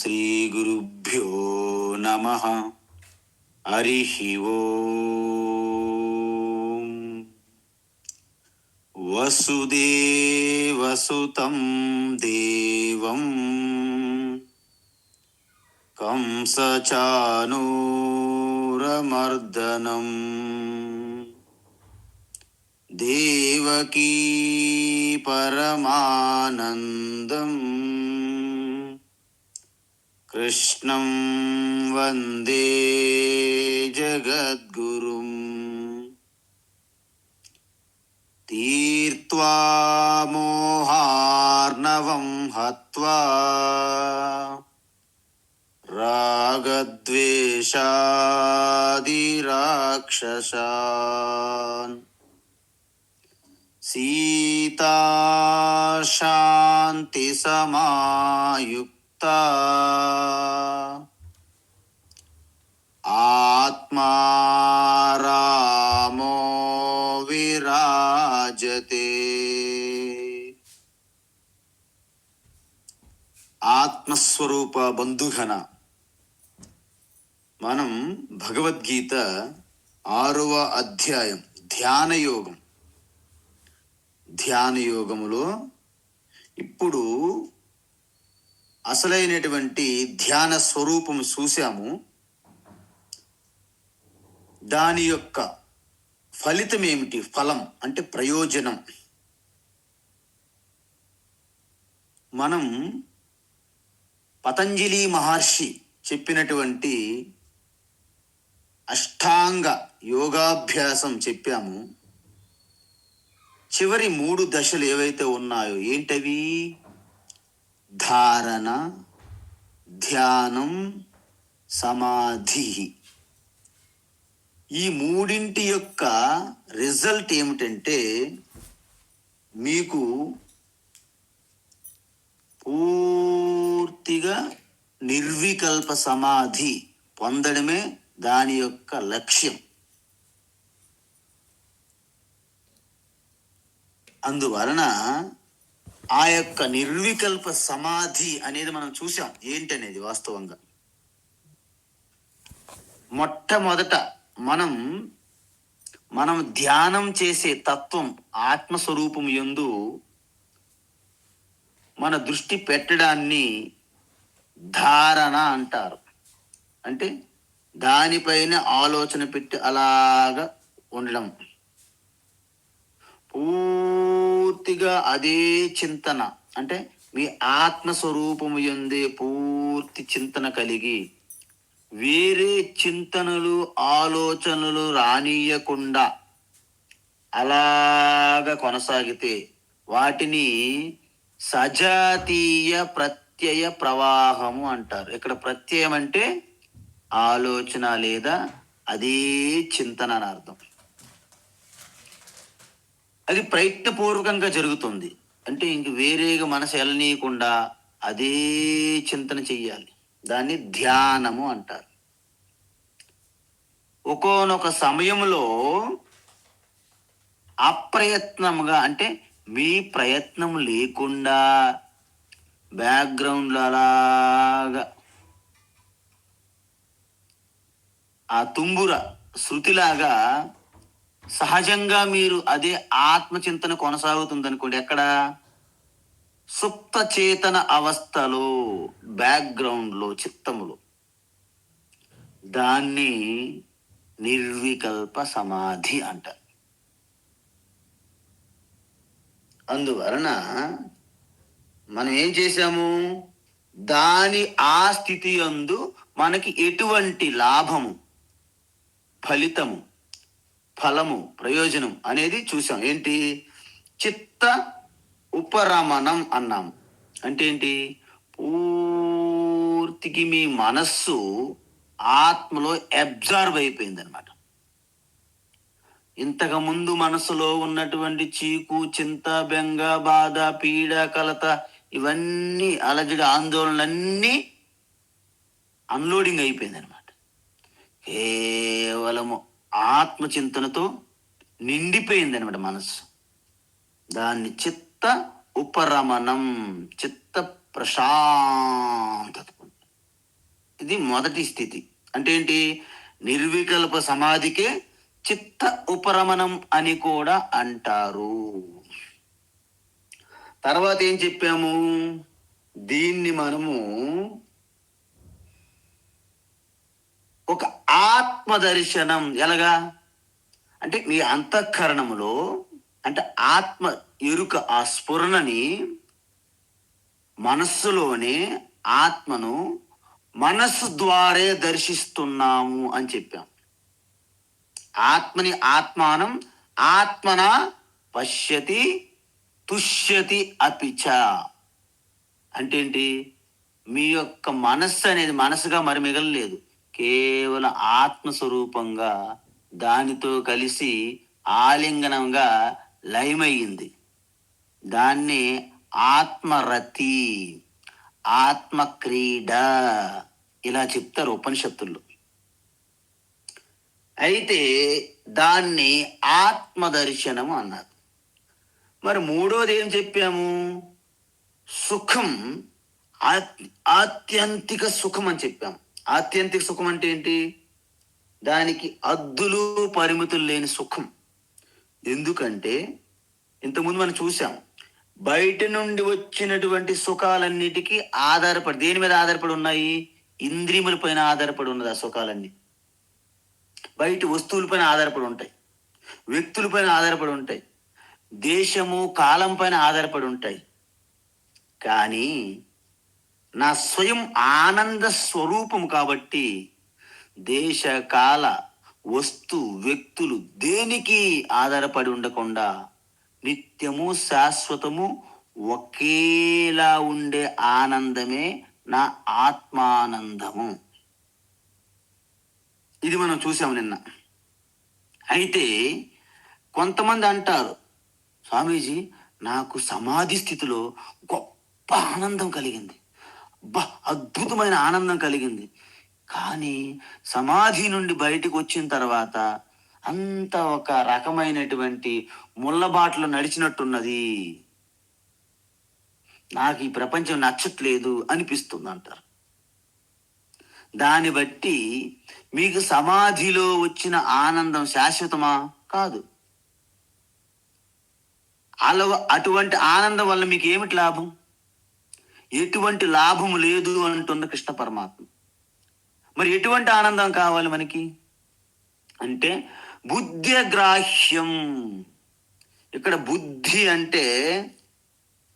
శ్రీగురుభ్యో నమః. హరిః ఓం. వసుదేవసుతం దేవం కంసచానూరమర్దనం దేవకీ పరమానందం కృష్ణం వందే జగద్గురుం. తీర్త్వా మోహార్ణవం హత్వా రాగద్వేషాదిరాక్షసాన్ సీతా శాంతి సమాయుక్తా ఆత్మా రామో విరాజతే. ఆత్మస్వరూప బంధుఘన, మనం భగవద్గీత 6వ అధ్యాయం ధ్యానయోగం. ధ్యానయోగములో ఇప్పుడు అసలైనటువంటి ధ్యాన స్వరూపం చూశాము. దాని యొక్క ఫలితం ఏమిటి? ఫలం అంటే ప్రయోజనం. మనం పతంజలి మహర్షి చెప్పినటువంటి అష్టాంగ యోగాభ్యాసం చెప్పాము. చివరి 3 దశలు ఏవైతే ఉన్నాయో ఏంటవి? ధారణ, ధ్యానం, సమాధి. ఈ మూడింటి యొక్క రిజల్ట్ ఏమిటంటే మీకు పూర్తిగా నిర్వికల్ప సమాధి పొందడమే దాని యొక్క లక్ష్యం. అందువలన ఆ యొక్క నిర్వికల్ప సమాధి అనేది మనం చూసాం ఏంటనేది. వాస్తవంగా మొట్టమొదట మనం ధ్యానం చేసే తత్వం ఆత్మస్వరూపం యందు మన దృష్టి పెట్టడాన్ని ధారణ అంటారు. అంటే దానిపైన ఆలోచన పెట్టి అలాగా ఉండడం, పూర్తిగా అదే చింతన. అంటే మీ ఆత్మస్వరూపము యందే పూర్తి చింతన కలిగి వేరే చింతనలు ఆలోచనలు రానియకుండా అలాగా కొనసాగితే వాటిని సజాతీయ ప్రత్యయ ప్రవాహము అంటారు. ఇక్కడ ప్రత్యయం అంటే ఆలోచన లేదా అదే చింతన అని అర్థం. అది ప్రయత్నపూర్వకంగా జరుగుతుంది. అంటే ఇంక వేరేగా మనసు వెళ్ళనీయకుండా అదే చింతన చెయ్యాలి. దాన్ని ధ్యానము అంటారు. ఒక్కొక్క సమయంలో అప్రయత్నంగా, అంటే మీ ప్రయత్నం లేకుండా బ్యాక్గ్రౌండ్లో అలాగా ఆ తుంబుర శృతిలాగా సహజంగా మీరు అదే ఆత్మచింతన కొనసాగుతుంది అనుకోండి. ఎక్కడ? సుప్త చేతన అవస్థలో, బ్యాక్గ్రౌండ్లో, చిత్తములో. దాన్ని నిర్వికల్ప సమాధి అంటారు. అందువలన మనం ఏం చేశాము? దాని ఆ స్థితి యందు మనకి ఎటువంటి లాభము, ఫలితము, ఫలము, ప్రయోజనం అనేది చూసాం. ఏంటి? చిత్త ఉపరమణం అన్నాము. అంటే ఏంటి? పూర్తికి మీ మనస్సు ఆత్మలో అబ్జర్వ్ అయిపోయింది అనమాట. ఇంతకుముందు మనసులో ఉన్నటువంటి చీకు, చింత, బెంగ, బాధ, పీడ, కలత, ఇవన్నీ అలజడి, ఆందోళనలన్నీ అన్లోడింగ్ అయిపోయింది అనమాట. కేవలము ఆత్మచింతనతో నిండిపోయింది అనమాట మనస్సు. దాన్ని చిత్త ఉపరమణం, చిత్త ప్రశాంతత. ఇది మొదటి స్థితి. అంటే ఏంటి? నిర్వికల్ప సమాధికే చిత్త ఉపరమణం అని కూడా అంటారు. తర్వాత ఏం చెప్పాము? దీన్ని మనము ఒక ఆత్మ దర్శనం. ఎలాగా అంటే మీ అంతఃకరణములో, అంటే ఆత్మ ఎరుక, ఆ స్ఫురణని మనస్సులోనే ఆత్మను మనస్సు ద్వారే దర్శిస్తున్నాము అని చెప్పాం. ఆత్మని ఆత్మానం ఆత్మన పశ్యతి తుష్యతి అపిచ. అంటే ఏంటి? మీ యొక్క మనస్సు అనేది మనసుగా మరి మిగలలేదు, కేవలం ఆత్మస్వరూపంగా దానితో కలిసి ఆలింగనంగా లయమయ్యింది. దాన్ని ఆత్మరతి, ఆత్మక్రీడ ఇలా చెప్తారు ఉపనిషత్తుల్లో. అయితే దాన్ని ఆత్మదర్శనము అన్నారు. మరి మూడోది ఏం చెప్పాము? సుఖం, ఆత్యంతిక సుఖం అని చెప్పాము. ఆత్యంతిక సుఖం అంటే ఏంటి? దానికి అద్దులు పరిమితులు లేని సుఖం. ఎందుకంటే ఇంతకుముందు మనం చూసాం, బయట నుండి వచ్చినటువంటి సుఖాలన్నిటికీ ఆధారపడి, దేని మీద ఆధారపడి ఉన్నాయి? ఇంద్రియముల పైన ఆధారపడి ఉన్నది ఆ సుఖాలన్నీ. బయట వస్తువులపైన ఆధారపడి ఉంటాయి, వ్యక్తులపైన ఆధారపడి ఉంటాయి, దేశము కాలం పైన ఆధారపడి ఉంటాయి. కానీ నా స్వయం ఆనంద స్వరూపం కాబట్టి దేశ కాల వస్తు వ్యక్తులు దేనికి ఆధారపడి ఉండకుండా నిత్యము శాశ్వతము ఒకేలా ఉండే ఆనందమే నా ఆత్మానందము. ఇది మనం చూసాము నిన్న. అయితే కొంతమంది అంటారు, స్వామీజీ నాకు సమాధి స్థితిలో గొప్ప ఆనందం కలిగింది, అద్భుతమైన ఆనందం కలిగింది, కానీ సమాధి నుండి బయటకు వచ్చిన తర్వాత అంత ఒక రకమైనటువంటి ముళ్ళబాటలు నడిచినట్టున్నది, నాకు ఈ ప్రపంచం నచ్చట్లేదు అనిపిస్తుంది అంటారు. దాన్ని బట్టి మీకు సమాధిలో వచ్చిన ఆనందం శాశ్వతమా? కాదు. అటువంటి ఆనందం వల్ల మీకు ఏమిటి లాభం? ఎటువంటి లాభం లేదు అంటున్న కృష్ణ పరమాత్మ. మరి ఎటువంటి ఆనందం కావాలి మనకి అంటే బుద్ధిగ్రాహ్యం. ఇక్కడ బుద్ధి అంటే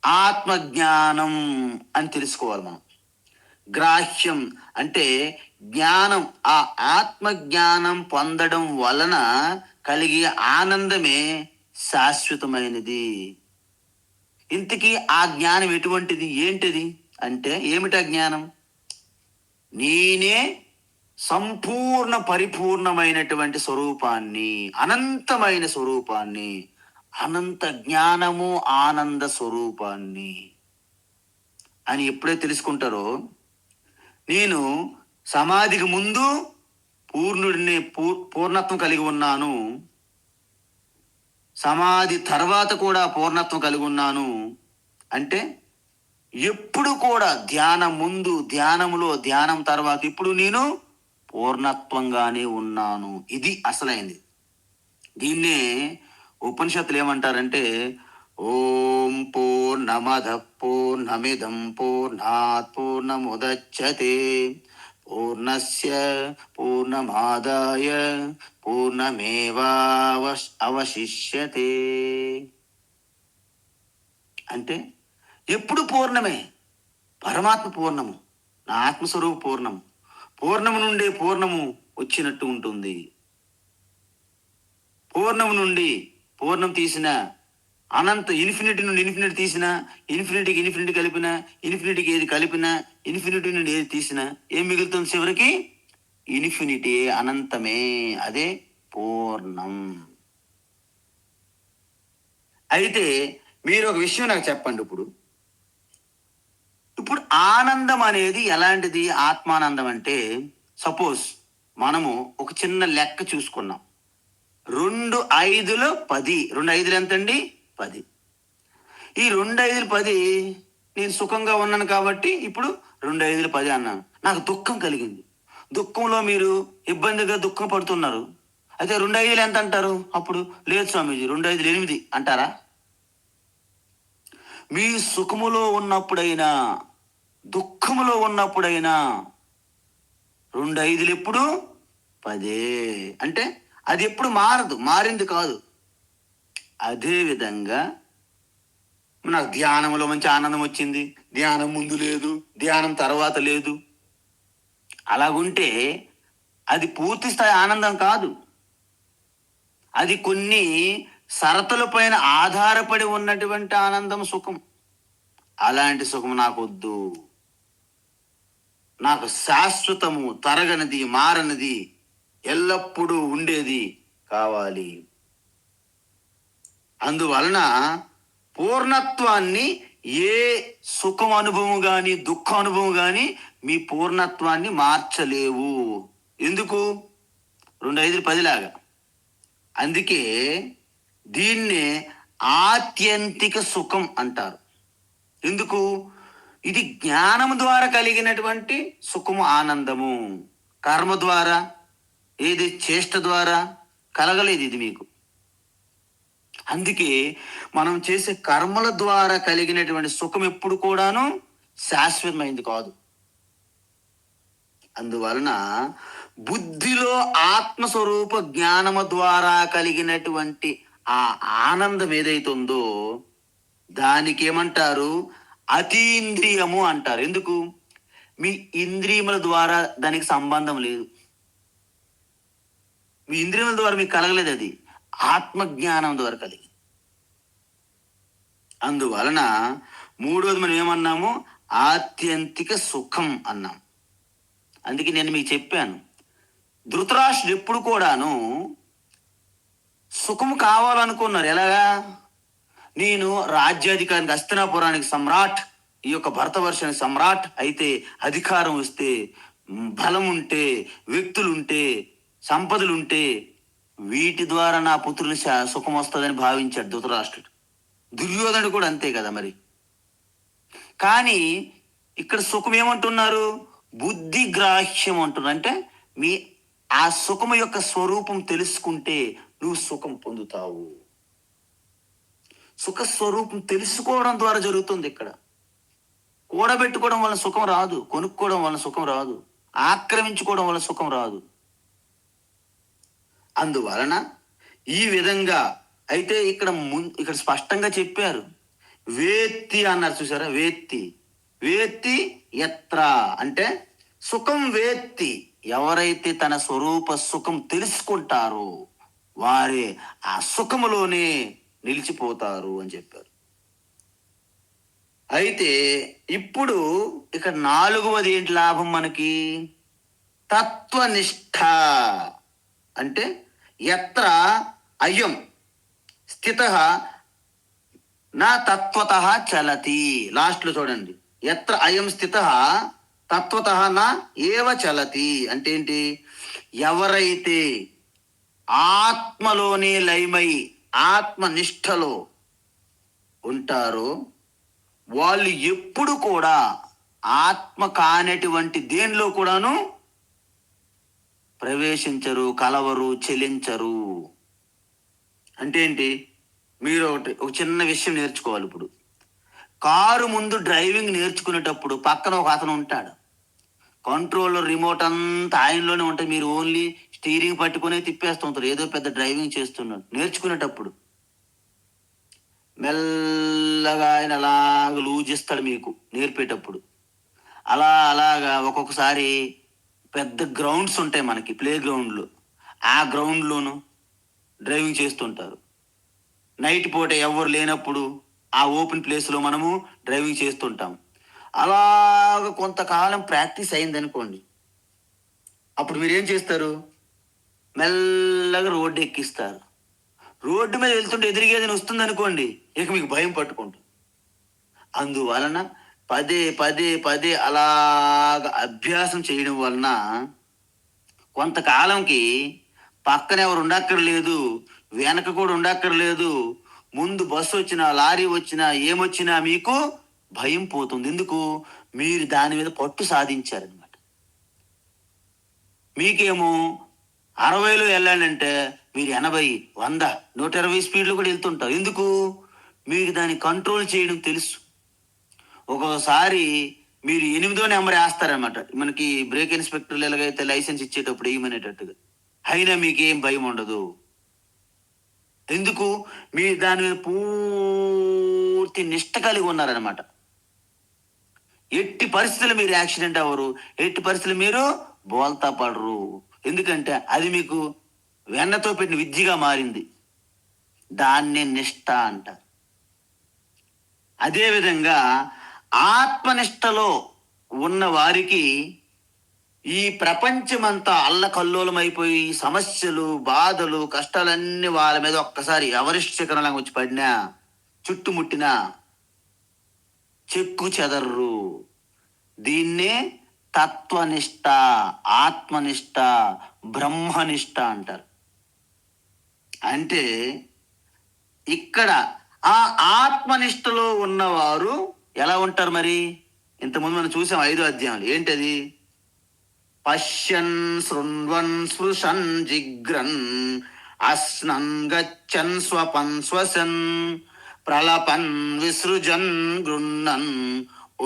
ఆత్మజ్ఞానం అని తెలుసుకోవాలి మనం. గ్రాహ్యం అంటే జ్ఞానం. ఆ ఆత్మజ్ఞానం పొందడం వలన కలిగే ఆనందమే శాశ్వతమైనది. ఇంతకీ ఆ జ్ఞానం ఎటువంటిది, ఏంటిది అంటే ఏమిటా జ్ఞానం? నేనే సంపూర్ణ పరిపూర్ణమైనటువంటి స్వరూపాన్ని, అనంతమైన స్వరూపాన్ని, అనంత జ్ఞానము ఆనంద స్వరూపాన్ని అని ఎప్పుడైతే తెలుసుకుంటారో, నేను సమాధికి ముందు పూర్ణుడిని, పూర్ణత్వం కలిగి ఉన్నాను, సమాధి తర్వాత కూడా పూర్ణత్వం కలిగి ఉన్నాను అంటే ఎప్పుడు కూడా ధ్యానం ముందు, ధ్యానములో, ధ్యానం తర్వాత ఇప్పుడు నేను పూర్ణత్వంగానే ఉన్నాను. ఇది అసలైంది. దీన్నే ఉపనిషత్తులు ఏమంటారంటే ఓం పూర్ణమద పూర్ణమిదం పూర్ణాత్ పూర్ణముదచ్యతే పూర్ణస్య పూర్ణమాదాయ అవశిష్యతే. అంటే ఎప్పుడు పూర్ణమే. పరమాత్మ పూర్ణము, నా ఆత్మస్వరూప పూర్ణము. పూర్ణము నుండి పూర్ణము వచ్చినట్టు ఉంటుంది. పూర్ణము నుండి పూర్ణం తీసిన, అనంత ఇన్ఫినిటీ నుండి ఇన్ఫినిటీ తీసిన, ఇన్ఫినిటీకి ఇన్ఫినిటీ కలిపిన, ఇన్ఫినిటీకి ఏది కలిపిన, ఇన్ఫినిటీ నుండి ఏది తీసిన ఏం మిగులుతుంది? చివరికి ఇన్ఫినిటీ, అనంతమే. అదే పూర్ణం. అయితే మీరు ఒక విషయం నాకు చెప్పండి. ఇప్పుడు ఆనందం అనేది ఎలాంటిది? ఆత్మానందం అంటే సపోజ్ మనము ఒక చిన్న లెక్క చూసుకున్నాం. 2 5 10. 2 5 ఎంతండి? 10. ఈ 2 5 10 నేను సుఖంగా ఉన్నాను కాబట్టి ఇప్పుడు 2 5 10 అన్నాను. నాకు దుఃఖం కలిగింది. దుఃఖంలో మీరు ఇబ్బందిగా దుఃఖం పడుతున్నారు. అయితే 2 5 ఎంత అంటారు? అప్పుడు లేదు స్వామీజీ 2 5 8 అంటారా? మీ సుఖములో ఉన్నప్పుడైనా దుఃఖములో ఉన్నప్పుడైనా 2 5 ఎప్పుడు 10 అంటే అది ఎప్పుడు మారదు, మారింది కాదు. అదే విధంగా నాకు ధ్యానంలో మంచి ఆనందం వచ్చింది, ధ్యానం ముందు లేదు, ధ్యానం తర్వాత లేదు. అలాగుంటే అది పూర్తి స్థాయి ఆనందం కాదు. అది కొన్ని షరతుల పైన ఆధారపడి ఉన్నటువంటి ఆనందం, సుఖం. అలాంటి సుఖం నాకు వద్దు. నాకు శాశ్వతము, తరగనిది, మారనిది, ఎల్లప్పుడూ ఉండేది కావాలి. అందువలన పూర్ణత్వాన్ని ఏ సుఖం అనుభవం కానీ దుఃఖ అనుభవం కానీ మీ పూర్ణత్వాన్ని మార్చలేవు. ఎందుకు? 2 5 10 లాగా. అందుకే దీన్నే ఆత్యంతిక సుఖం అంటారు. ఎందుకు? ఇది జ్ఞానం ద్వారా కలిగినటువంటి సుఖము, ఆనందము. కర్మ ద్వారా, ఏది చేష్ట ద్వారా కలగలేదు ఇది మీకు. అందుకే మనం చేసే కర్మల ద్వారా కలిగినటువంటి సుఖం ఎప్పుడు కూడాను శాశ్వతమైంది కాదు. అందువలన బుద్ధిలో ఆత్మస్వరూప జ్ఞానము ద్వారా కలిగినటువంటి ఆ ఆనందం ఏదైతే ఉందో దానికి ఏమంటారు? అతీంద్రియము అంటారు. ఎందుకు? మీ ఇంద్రియముల ద్వారా దానికి సంబంధం లేదు. మీ ఇంద్రియముల ద్వారా మీకు కలగలేదు, అది ఆత్మజ్ఞానం ద్వారా కలిగి. అందువలన మూడోది మనం ఏమన్నాము? ఆత్యంతిక సుఖం అన్నాం. అందుకే నేను మీకు చెప్పాను, ధృతరాష్ట్రుడు ఎప్పుడు కూడాను సుఖం కావాలనుకున్నారు. ఎలాగా? నేను రాజ్యాధికారికి, హస్తినాపురానికి సమ్రాట్, ఈ యొక్క భరతవర్షానికి సమ్రాట్ అయితే, అధికారం వస్తే, బలం ఉంటే, వ్యక్తులుంటే, సంపదలుంటే, వీటి ద్వారా నా పుత్రులు సుఖం వస్తుందని భావించాడు ధృతరాష్ట్రుడు. దుర్యోధనుడు కూడా అంతే కదా మరి. కానీ ఇక్కడ సుఖం ఏమంటున్నారు? బుద్ధి గ్రాహ్యం అంటున్నారు. అంటే మీ ఆ సుఖము యొక్క స్వరూపం తెలుసుకుంటే నువ్వు సుఖం పొందుతావు. సుఖ స్వరూపం తెలుసుకోవడం ద్వారా జరుగుతుంది. ఇక్కడ కూడబెట్టుకోవడం వల్ల సుఖం రాదు, కొనుక్కోవడం వల్ల సుఖం రాదు, ఆక్రమించుకోవడం వల్ల సుఖం రాదు. అందువలన ఈ విధంగా అయితే ఇక్కడ స్పష్టంగా చెప్పారు. వేత్తి అన్నారు, చూసారా? వేత్తి, వేత్తి ఎత్ర అంటే సుఖం వేత్తి. ఎవరైతే తన స్వరూప సుఖం తెలుసుకుంటారో వారే ఆ సుఖములోనే నిలిచిపోతారు అని చెప్పారు. అయితే ఇప్పుడు ఇక్కడ 4వది ఏంటి లాభం మనకి? తత్వనిష్ట. అంటే ఎత్ర అయం స్థిత నా తత్వత చలతి. లాస్ట్లో చూడండి, ఎత్ర అయం స్థిత తత్వత నా ఏవ చలతి అంటే ఏంటి? ఎవరైతే ఆత్మలోనే లయమై ఆత్మనిష్టలో ఉంటారో వాళ్ళు ఎప్పుడు కూడా ఆత్మ కానటువంటి దేనిలో కూడాను ప్రవేశించరు, కలవరు, చెలించరు. అంటే ఏంటి? మీరు ఒక చిన్న విషయం నేర్చుకోవాలి. ఇప్పుడు కారు ముందు డ్రైవింగ్ నేర్చుకునేటప్పుడు పక్కన ఒక అతను ఉంటాడు. కంట్రోలర్, రిమోట్ అంతా ఆయనలోనే ఉంటాయి. మీరు ఓన్లీ స్టీరింగ్ పట్టుకునే తిప్పేస్తూ ఉంటారు, ఏదో పెద్ద డ్రైవింగ్ చేస్తున్నాడు. నేర్చుకునేటప్పుడు మెల్లగా ఆయన అలాగ లూజిస్తాడు మీకు నేర్పేటప్పుడు. అలాగా ఒక్కొక్కసారి పెద్ద గ్రౌండ్స్ ఉంటాయి మనకి, ప్లే గ్రౌండ్లు. ఆ గ్రౌండ్లోను డ్రైవింగ్ చేస్తుంటారు. నైట్ పూట ఎవరు లేనప్పుడు ఆ ఓపెన్ ప్లేస్లో మనము డ్రైవింగ్ చేస్తుంటాం. అలాగ కొంతకాలం ప్రాక్టీస్ అయింది అనుకోండి, అప్పుడు మీరు ఏం చేస్తారు? మెల్లగా రోడ్డు ఎక్కిస్తారు. రోడ్డు మీద వెళ్తుంటే ఎదురుగేదని వస్తుంది అనుకోండి, ఇక మీకు భయం పట్టుకుంటుంది. అందువలన పదే పదే పదే అలాగ అభ్యాసం చేయడం వలన కొంతకాలంకి పక్కన ఎవరు ఉండక్కర్లేదు, వెనక కూడా ఉండక్కర్లేదు. ముందు బస్సు వచ్చినా, లారీ వచ్చినా, ఏమొచ్చినా మీకు భయం పోతుంది. ఎందుకు? మీరు దాని మీద పట్టు సాధించారనమాట. మీకేమో 60లో వెళ్ళాలంటే మీరు 80, 100, 120 స్పీడ్లో కూడా వెళ్తుంటారు. ఎందుకు? మీకు దాన్ని కంట్రోల్ చేయడం తెలుసు. ఒక్కొక్కసారి మీరు 8వ నెంబర్ వేస్తారనమాట. మనకి బ్రేక్ ఇన్స్పెక్టర్లు ఎలాగైతే లైసెన్స్ ఇచ్చేటప్పుడు వేయమనేటట్టుగా. అయినా మీకేం భయం ఉండదు. ఎందుకు? మీరు దాని మీద పూర్తి నిష్ట కలిగి ఉన్నారనమాట. ఎట్టి పరిస్థితులు మీరు యాక్సిడెంట్ అవ్వరు, ఎట్టి పరిస్థితులు మీరు బోల్తా పడరు. ఎందుకంటే అది మీకు వెన్నతో పెట్టిన విద్యగా మారింది. దాన్నే నిష్ట అంటారు. అదేవిధంగా ఆత్మనిష్టలో ఉన్న వారికి ఈ ప్రపంచమంతా అల్లకల్లోలమైపోయి సమస్యలు, బాధలు, కష్టాలన్నీ వాళ్ళ మీద ఒక్కసారి ఎవరెస్ట్ శిఖరంలాగా వచ్చి పడినా, చుట్టుముట్టినా చెక్కు చెదర్రు. దీన్నే తత్వనిష్ట, ఆత్మనిష్ట, బ్రహ్మనిష్ట అంటారు. అంటే ఇక్కడ ఆ ఆత్మనిష్టలో ఉన్నవారు ఎలా ఉంటారు మరి? ఇంతకుముందు మనం చూసాం 5వ అధ్యాయంలో. ఏంటది? పశ్యన్ శృణ్వన్ స్పృశన్ జిగ్రన్ అస్నన్ గచ్చన్ స్వపన్ శ్వసన్ ప్రలపన్ విసృజన్ గృహ్ణన్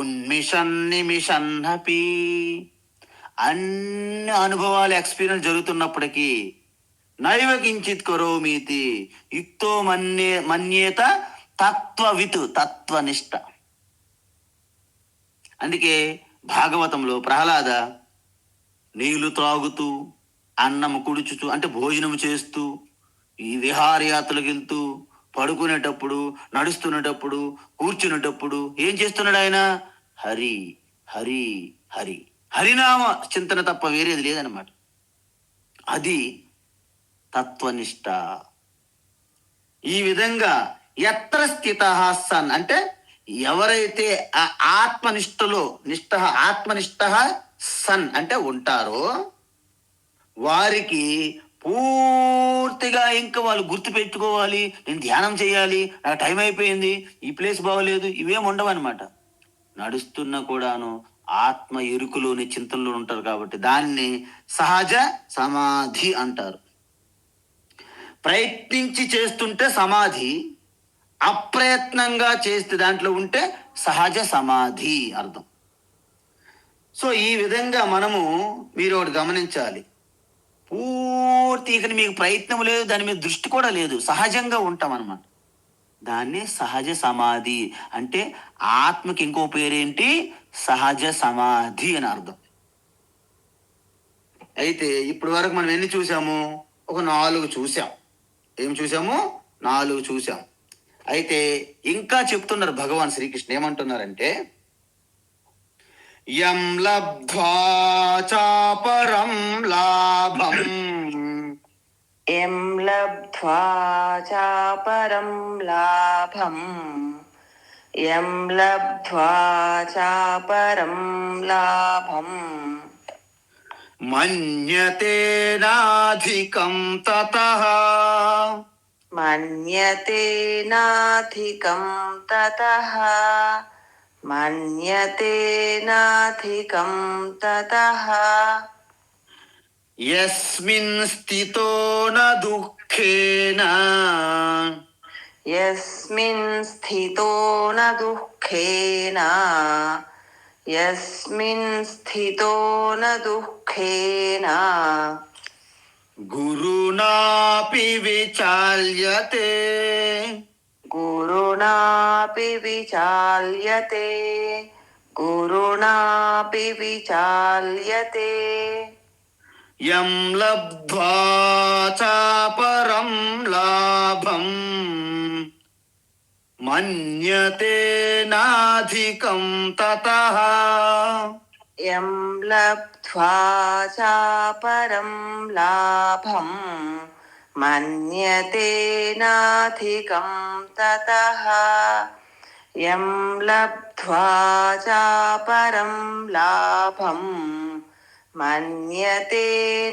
ఉన్మిషన్ నిమిషన్ హపి. అన్ని అనుభవాలు, ఎక్స్పీరియన్స్ జరుగుతున్నప్పటికీ నైవ కించిత్ కరోమీతి యుక్తో మన్యేత తత్వవిత్, తత్వనిష్ట. అందుకే భాగవతంలో ప్రహ్లాద నీళ్లు త్రాగుతూ, అన్నము కుడుచుతూ, అంటే భోజనం చేస్తూ, ఈ విహారయాత్రలకు వెళ్తూ, పడుకునేటప్పుడు, నడుస్తున్నటప్పుడు, కూర్చునేటప్పుడు ఏం చేస్తున్నాడు ఆయన? హరి హరి హరి, హరినామ చింతన తప్ప వేరేది లేదనమాట. అది తత్వనిష్ట. ఈ విధంగా ఎత్ర స్థిత సన్, అంటే ఎవరైతే ఆ ఆత్మనిష్టలో ఆత్మనిష్ట సన్ అంటే ఉంటారో వారికి పూర్తిగా ఇంకా వాళ్ళు గుర్తు పెట్టుకోవాలి, నేను ధ్యానం చేయాలి, నాకు టైం అయిపోయింది, ఈ ప్లేస్ బాగోలేదు, ఇవేం ఉండవన్నమాట. నడుస్తున్నా కూడాను ఆత్మ ఎరుకులోని చింతనలో ఉంటారు. కాబట్టి దాన్ని సహజ సమాధి అంటారు. ప్రయత్నించి చేస్తుంటే సమాధి, అప్రయత్నంగా చేస్తే దాంట్లో ఉంటే సహజ సమాధి అర్థం. సో ఈ విధంగా మీరు ఒకటి గమనించాలి. పూర్తి ఇక మీకు ప్రయత్నం లేదు, దాని మీద దృష్టి కూడా లేదు, సహజంగా ఉంటాం అన్నమాట. దాన్ని సహజ సమాధి అంటే ఆత్మకి ఇంకో పేరేంటి? సహజ సమాధి అని అర్థం. అయితే ఇప్పటి వరకు మనం ఎన్ని చూసాము? ఒక 4 చూసాం. ఏం చూసాము? 4 చూసాం. అయితే ఇంకా చెప్తున్నారు భగవాన్ శ్రీకృష్ణ. ఏమంటున్నారంటే, యం లబ్ధ్వా చాపరం లాభం, యం లబ్ధ్వా చాపరం లాభం, యం లబ్ధ్వా చాపరం లాభం మన్యతే నాధికం తతః, మన్యతే నాధికం తతః, మన్యతే నాధికం తతః. యస్మిన్ స్థితో న దుఃఖేన, యస్మిన్ స్థితో న దుఃఖేన, యస్మిన్ స్థితో న దుఃఖేన గురునాపి విచాల్యతే, గురుణాపి విచాల్యతే, గురుణాపి విచాల్యతే. యం లబ్ధ్వా చాపరం లాభం మన్యతే నాధికం తతః, యం లబ్ధ్వా చాపరం లాభం మన్యతే నాధికం తతః, యం లబ్ధ్వా చాపరం లాభం మన్యతే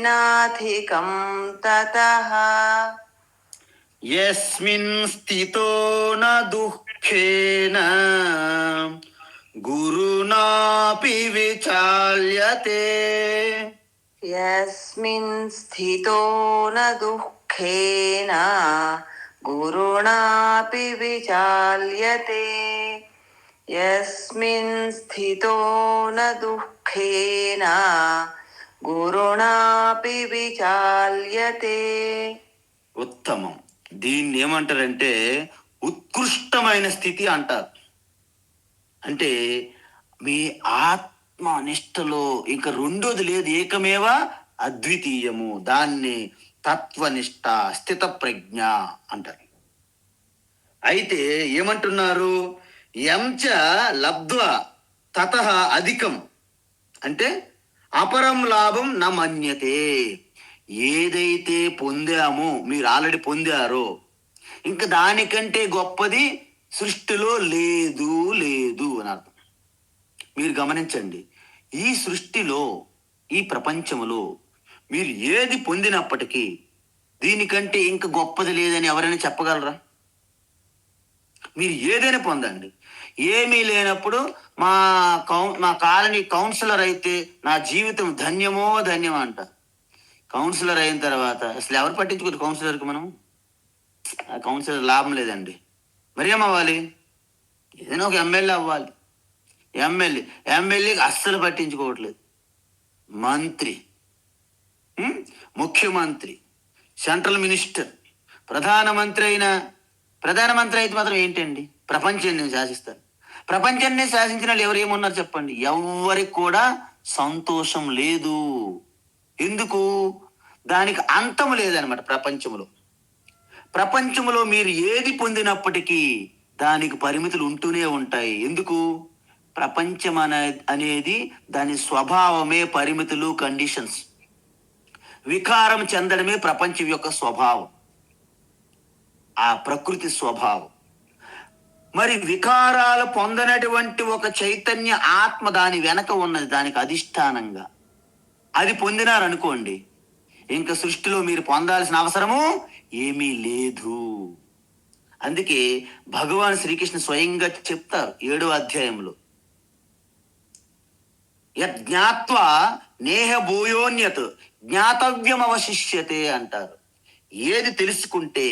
నాధికం తతః. యస్మిన్ స్థితో న దుఃఖేన గురునాపి విచాల్యతే. యస్మిన్ స్థితో న దుఃఖేన గురుణాపి విచాల్యతే. యస్మిన్ స్థితో న దుఃఖేన గురుణాపి విచాల్యతే. ఉత్తమం. దీన్ని ఏమంటారంటే ఉత్కృష్టమైన స్థితి అంటారు. అంటే మీ ఆత్మ నిష్టలో ఇంకా రెండోది లేదు, ఏకమేవ అద్వితీయము. దాన్ని తత్వనిష్ట, స్థిత ప్రజ్ఞ అంటారు. అయితే ఏమంటున్నారు? ఎంచ లబ్ధ్వా తతః అధికం అంటే అపరం లాభం న మన్యతే. ఏదైతే పొందామో, మీరు ఆల్రెడీ పొందారో, ఇంకా దానికంటే గొప్పది సృష్టిలో లేదు లేదు అని అర్థం. మీరు గమనించండి, ఈ సృష్టిలో, ఈ ప్రపంచంలో మీరు ఏది పొందినప్పటికీ దీనికంటే ఇంకా గొప్పది లేదని ఎవరైనా చెప్పగలరా? మీరు ఏదైనా పొందండి, ఏమీ లేనప్పుడు మా కాలనీ కౌన్సిలర్ అయితే నా జీవితం ధన్యమో ధన్యం అంట. కౌన్సిలర్ అయిన తర్వాత అసలు ఎవరు పట్టించుకోరు కౌన్సిలర్కి. మనం ఆ కౌన్సిలర్ లాభం లేదండి. మరి ఏమవ్వాలి? ఏదైనా ఒక ఎమ్మెల్యే అవ్వాలి. ఎమ్మెల్యేకి అస్సలు పట్టించుకోవట్లేదు. మంత్రి, ముఖ్యమంత్రి, సెంట్రల్ మినిస్టర్, ప్రధానమంత్రి అయితే మాత్రం ఏంటండి? ప్రపంచాన్ని శాసిస్తారు. ప్రపంచాన్ని శాసించిన వాళ్ళు ఎవరు ఏమన్నారు చెప్పండి? ఎవరికి కూడా సంతోషం లేదు. ఎందుకు? దానికి అంతం లేదనమాట. ప్రపంచంలో మీరు ఏది పొందినప్పటికీ దానికి పరిమితులు ఉంటూనే ఉంటాయి. ఎందుకు? ప్రపంచం అనేది దాని స్వభావమే పరిమితులు, కండిషన్స్. వికారం చెందడమే ప్రపంచం యొక్క స్వభావం, ఆ ప్రకృతి స్వభావం. మరి వికారాలు పొందనటువంటి ఒక చైతన్య ఆత్మ దాని వెనక ఉన్నది, దానికి అధిష్టానంగా. అది పొందినారనుకోండి, ఇంకా సృష్టిలో మీరు పొందాల్సిన అవసరము ఏమీ లేదు. అందుకే భగవాన్ శ్రీకృష్ణ స్వయంగా చెప్తారు 7వ అధ్యాయంలో, యజ్ఞాత్వా నేహ భూయోన్యత్ జ్ఞాతవ్యం అవశిష్యతే అంటారు. ఏది తెలుసుకుంటే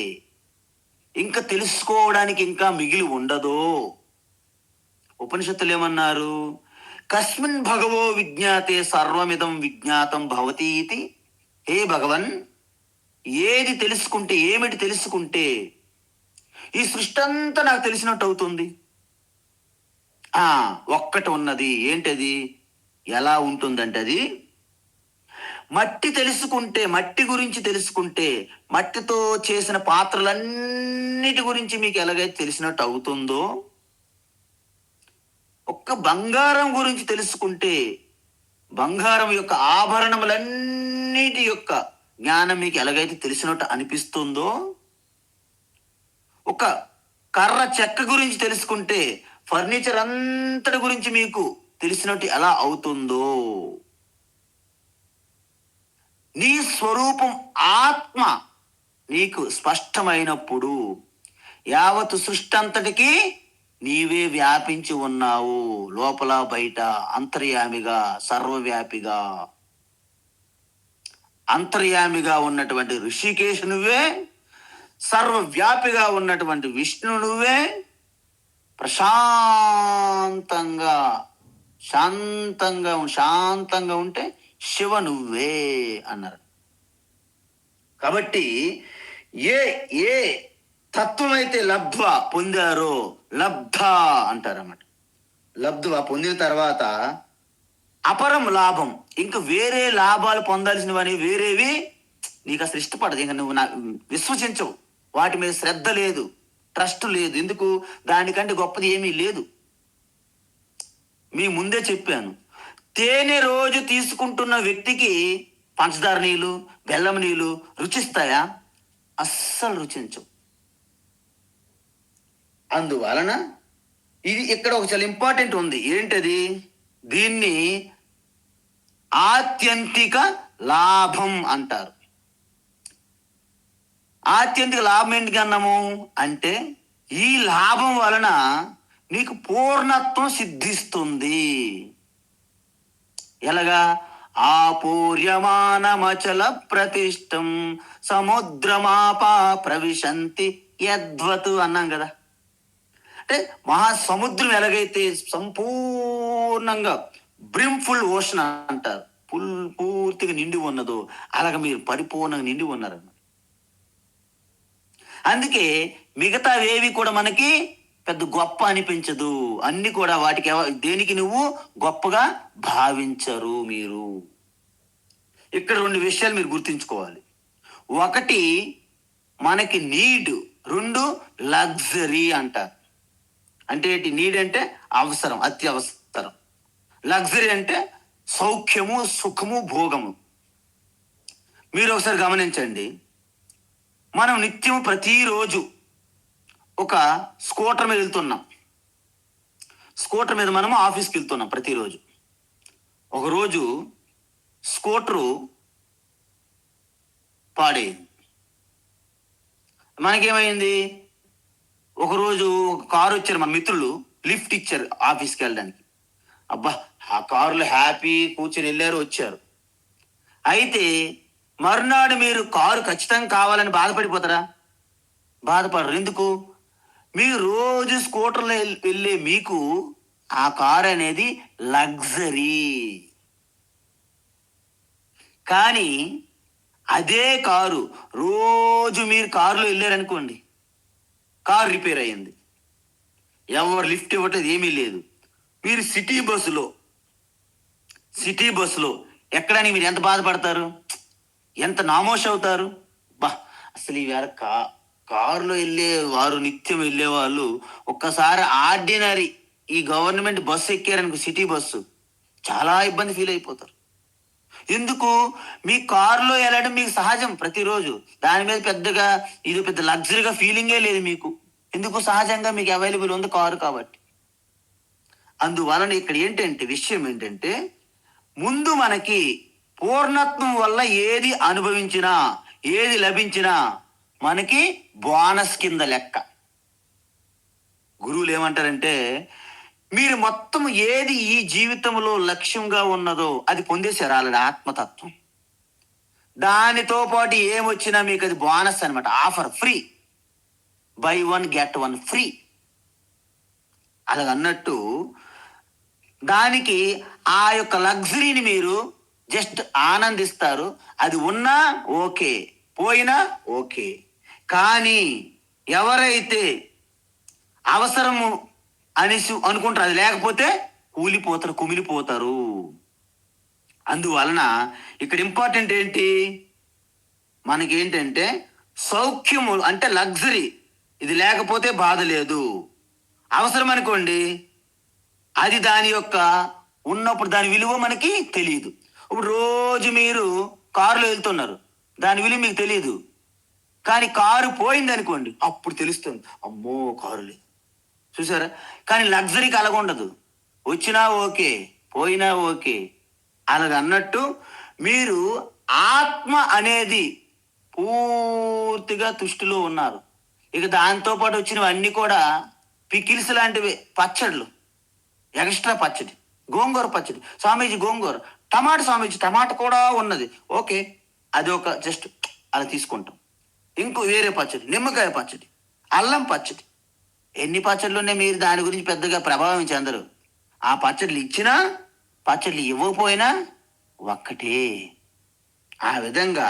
ఇంకా తెలుసుకోవడానికి ఇంకా మిగిలి ఉండదో. ఉపనిషత్తులు ఏమన్నారు? కస్మిన్ భగవో విజ్ఞాతే సర్వమిదం విజ్ఞాతం భవతి ఇది. హే భగవన్, ఏది తెలుసుకుంటే, ఏమిటి తెలుసుకుంటే ఈ సృష్టి అంతా నాకు తెలిసినట్టు అవుతుంది? ఒక్కటి ఉన్నది. ఏంటది? ఎలా ఉంటుందంటే అది మట్టి తెలుసుకుంటే, మట్టి గురించి తెలుసుకుంటే, మట్టితో చేసిన పాత్రలన్నిటి గురించి మీకు ఎలాగైతే తెలిసినట్టు అవుతుందో, ఒక్క బంగారం గురించి తెలుసుకుంటే బంగారం యొక్క ఆభరణములన్నిటి యొక్క జ్ఞానం మీకు ఎలాగైతే తెలిసినట్టు అనిపిస్తుందో, ఒక కర్ర చెక్క గురించి తెలుసుకుంటే ఫర్నిచర్ అంతటి గురించి మీకు తెలిసినట్టు ఎలా అవుతుందో, నీ స్వరూపం ఆత్మ నీకు స్పష్టమైనప్పుడు యావత్ సృష్టి అంతటికి నీవే వ్యాపించి ఉన్నావు, లోపల బయట, అంతర్యామిగా, సర్వవ్యాపిగా. అంతర్యామిగా ఉన్నటువంటి ఋషికేశ్ నువ్వే, సర్వవ్యాపిగా ఉన్నటువంటి విష్ణు నువ్వే, ప్రశాంతంగా శాంతంగా ఉంటే శివ నువ్వే అన్నారు. కాబట్టి ఏ తత్వం అయితే లబ్ధ్వా పొందారో లబ్ధ అంటారన్నమాట. లబ్ధ్వా పొందిన తర్వాత అపరం లాభం, ఇంకా వేరే లాభాలు పొందాల్సినవని వేరేవి నీకు అసలు ఇష్టపడదు. ఇంకా నువ్వు విశ్వసించవు, వాటి మీద శ్రద్ధ లేదు, ట్రస్ట్ లేదు. ఎందుకు? దానికంటే గొప్పది ఏమీ లేదు. మీ ముందే చెప్పాను, తేనె రోజు తీసుకుంటున్న వ్యక్తికి పంచదార నీళ్ళు, బెల్లం నీళ్ళు రుచిస్తాయా? అస్సలు రుచించవు. అందువలన ఇది ఇక్కడ ఒక చాలా ఇంపార్టెంట్ ఉంది. ఏంటది? దీన్ని ఆత్యంతిక లాభం అంటారు. ఆత్యంతిక లాభం ఏంటికి అన్నాము అంటే, ఈ లాభం వలన నీకు పూర్ణత్వం సిద్ధిస్తుంది. ఎలాగా? ఆపూర్యమానమచల ప్రతిష్టం సముద్రమాపా ప్రవిశంతి యద్వత్ అన్నాం కదా. అంటే మహాసముద్రం ఎలాగైతే సంపూర్ణంగా బ్రిమ్ఫుల్ ఓషన్ అంటారు, పూర్తిగా నిండి ఉన్నదో అలాగ మీరు పరిపూర్ణంగా నిండి ఉన్నారన్నమాట. అందుకే మిగతావేవి కూడా మనకి పెద్ద గొప్ప అనిపించదు. అన్ని కూడా వాటికి దేనికి నువ్వు గొప్పగా భావించరు మీరు. ఇక్కడ 2 విషయాలు మీరు గుర్తుంచుకోవాలి. ఒకటి మనకి నీడ్, 2 లగ్జరీ అంటారు. అంటే ఏంటి? నీడ్ అంటే అవసరం, అత్యవసరం. లగ్జరీ అంటే సౌఖ్యము, సుఖము, భోగము. మీరు ఒకసారి గమనించండి, మనం నిత్యం ప్రతిరోజు ఒక స్కూటర్ మీద వెళ్తున్నాం. స్కూటర్ మీద మనము ఆఫీస్కి వెళ్తున్నాం ప్రతిరోజు. ఒకరోజు స్కూటరు పాడైంది. మనకేమైంది? ఒకరోజు ఒక కారు వచ్చారు, మన మిత్రులు లిఫ్ట్ ఇచ్చారు ఆఫీస్కి వెళ్ళడానికి. అబ్బా, ఆ కారులో హ్యాపీ కూర్చొని వెళ్ళారు, వచ్చారు. అయితే మరునాడు మీరు కారు ఖచ్చితంగా కావాలని బాధపడిపోతారా? బాధపడరు. ఎందుకు? మీరు రోజు స్కూటర్లో వెళ్ళే మీకు ఆ కారు అనేది లగ్జరీ. కానీ అదే కారు రోజు మీరు కారులో వెళ్ళారనుకోండి, కారు రిపేర్ అయ్యింది, ఎవరు లిఫ్ట్ ఇవ్వట్లేదు, ఏమీ లేదు. మీరు సిటీ బస్సులో ఎక్కడానికి మీరు ఎంత బాధపడతారు, ఎంత నామోష్ అవుతారు. బా, అసలు ఈవేళ కారులో వెళ్ళే వారు, నిత్యం వెళ్ళే వాళ్ళు ఒక్కసారి ఆర్డినరీ ఈ గవర్నమెంట్ బస్సు ఎక్కారనుకో, సిటీ బస్సు, చాలా ఇబ్బంది ఫీల్ అయిపోతారు. ఎందుకు? మీ కారులో వెళ్ళడం మీకు సహజం ప్రతిరోజు. దాని మీద పెద్దగా ఇది పెద్ద లగ్జరీగా ఫీలింగే లేదు మీకు. ఎందుకు? సహజంగా మీకు అవైలబుల్ ఉంది కారు కాబట్టి. అందువలన ఇక్కడ విషయం ఏంటంటే ముందు మనకి పూర్ణత్వం వల్ల ఏది అనుభవించినా, ఏది లభించినా మనకి బోనస్ కింద లెక్క. గురువులు ఏమంటారంటే, మీరు మొత్తం ఏది ఈ జీవితంలో లక్ష్యంగా ఉన్నదో అది పొందేశారు ఆల్రెడీ, ఆత్మతత్వం. దానితో పాటు ఏమొచ్చినా మీకు అది బోనస్ అనమాట, offer, free. Buy 1 get 1 free. అలాగన్నట్టు దానికి ఆ యొక్క లగ్జరీని మీరు జస్ట్ ఆనందిస్తారు. అది ఉన్నా ఓకే, పోయినా ఓకే. కానీ ఎవరైతే అవసరము అనేసి అనుకుంటారు, అది లేకపోతే కూలిపోతారు, కుమిలిపోతారు. అందువలన ఇక్కడ ఇంపార్టెంట్ ఏంటి? మనకేంటంటే సౌఖ్యము అంటే లగ్జరీ, ఇది లేకపోతే బాధ లేదు. అవసరం అనుకోండి, అది దాని యొక్క ఉన్నప్పుడు దాని విలువ మనకి తెలియదు. ఇప్పుడు రోజు మీరు కారులో వెళ్తున్నారు, దాని విలువ మీకు తెలియదు. కానీ కారు పోయింది అనుకోండి, అప్పుడు తెలుస్తుంది, అమ్మో కారు లేదు. చూసారా? కానీ లగ్జరీకి అలాగ ఉండదు, వచ్చినా ఓకే, పోయినా ఓకే. అలాగన్నట్టు మీరు ఆత్మ అనేది పూర్తిగా తుష్టిలో ఉన్నారు. ఇక దాంతో పాటు వచ్చినవన్నీ కూడా పికిల్స్ లాంటివి, పచ్చళ్ళు, ఎక్స్ట్రా పచ్చడి, గోంగూర పచ్చడి, స్వామీజీ గోంగూర, టమాటా స్వామీజీ టమాటా కూడా ఉన్నది, ఓకే, అది ఒక జస్ట్ అలా తీసుకుంటాం. ఇంకో వేరే పచ్చడి, నిమ్మకాయ పచ్చడి, అల్లం పచ్చడి, ఎన్ని పచ్చళ్ళు ఉన్నాయి, మీరు దాని గురించి పెద్దగా ప్రభావం చెందరు. ఆ పచ్చళ్ళు ఇచ్చినా పచ్చళ్ళు ఇవ్వకపోయినా ఒక్కటే. ఆ విధంగా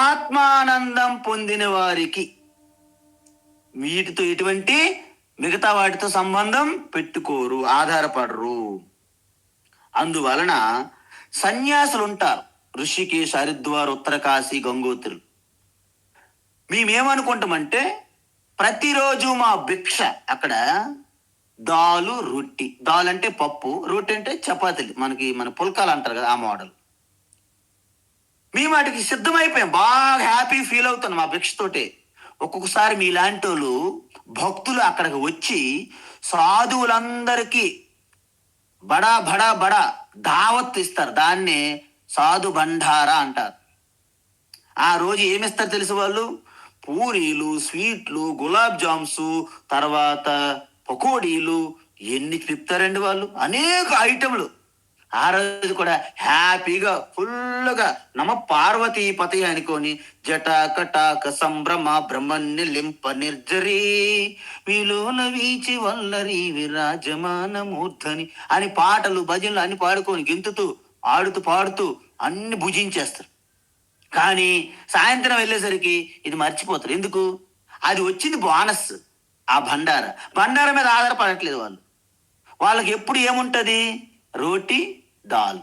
ఆత్మానందం పొందిన వారికి వీటితో ఎటువంటి మిగతా వాటితో సంబంధం పెట్టుకోరు, ఆధారపడరు. అందువలన సన్యాసులు ఉంటారు, ఋషికేశ్, హరిద్వార్, ఉత్తరకాశీ, గంగోత్రులు. మేమేమనుకుంటామంటే ప్రతిరోజు మా భిక్ష అక్కడ దాలు, రొట్టి. దాల్ అంటే పప్పు, రొట్టి అంటే చపాతీలు, మన పుల్కాలు అంటారు కదా, ఆ మోడల్. మేము వాటికి సిద్ధమైపోయాం, బాగా హ్యాపీ ఫీల్ అవుతాను మా భిక్షతోటే. ఒక్కొక్కసారి మీలాంటి వాళ్ళు భక్తులు అక్కడికి వచ్చి సాధువులందరికీ బడా బడా బడా దావత్ ఇస్తారు, దాన్నే సాధు బండారా అంటారు. ఆ రోజు ఏమిస్తారు తెలుసు వాళ్ళు? పూరీలు, స్వీట్లు, గులాబ్ జామ్స్, తర్వాత పకోడీలు, ఎన్ని చెప్తారండి వాళ్ళు, అనేక ఐటెంలు. ఆ రోజు కూడా హ్యాపీగా ఫుల్గా నమ పార్వతీ పతి అనుకొని జటాకటాక సంభ్రమ బ్రహ్మణ్య లింప నిర్జరీ మీలోన వీచి వల్లరి విరాజమాన మూర్ధని అని పాటలు భజనలు అన్ని పాడుకొని గెంతుతూ ఆడుతూ పాడుతూ అన్ని భుజించేస్తారు. కానీ సాయంత్రం వెళ్ళేసరికి ఇది మర్చిపోతారు. ఎందుకు? అది వచ్చింది బోనస్. ఆ బండార మీద ఆధారపడట్లేదు వాళ్ళు. వాళ్ళకి ఎప్పుడు ఏముంటుంది? రోటీ దాల్.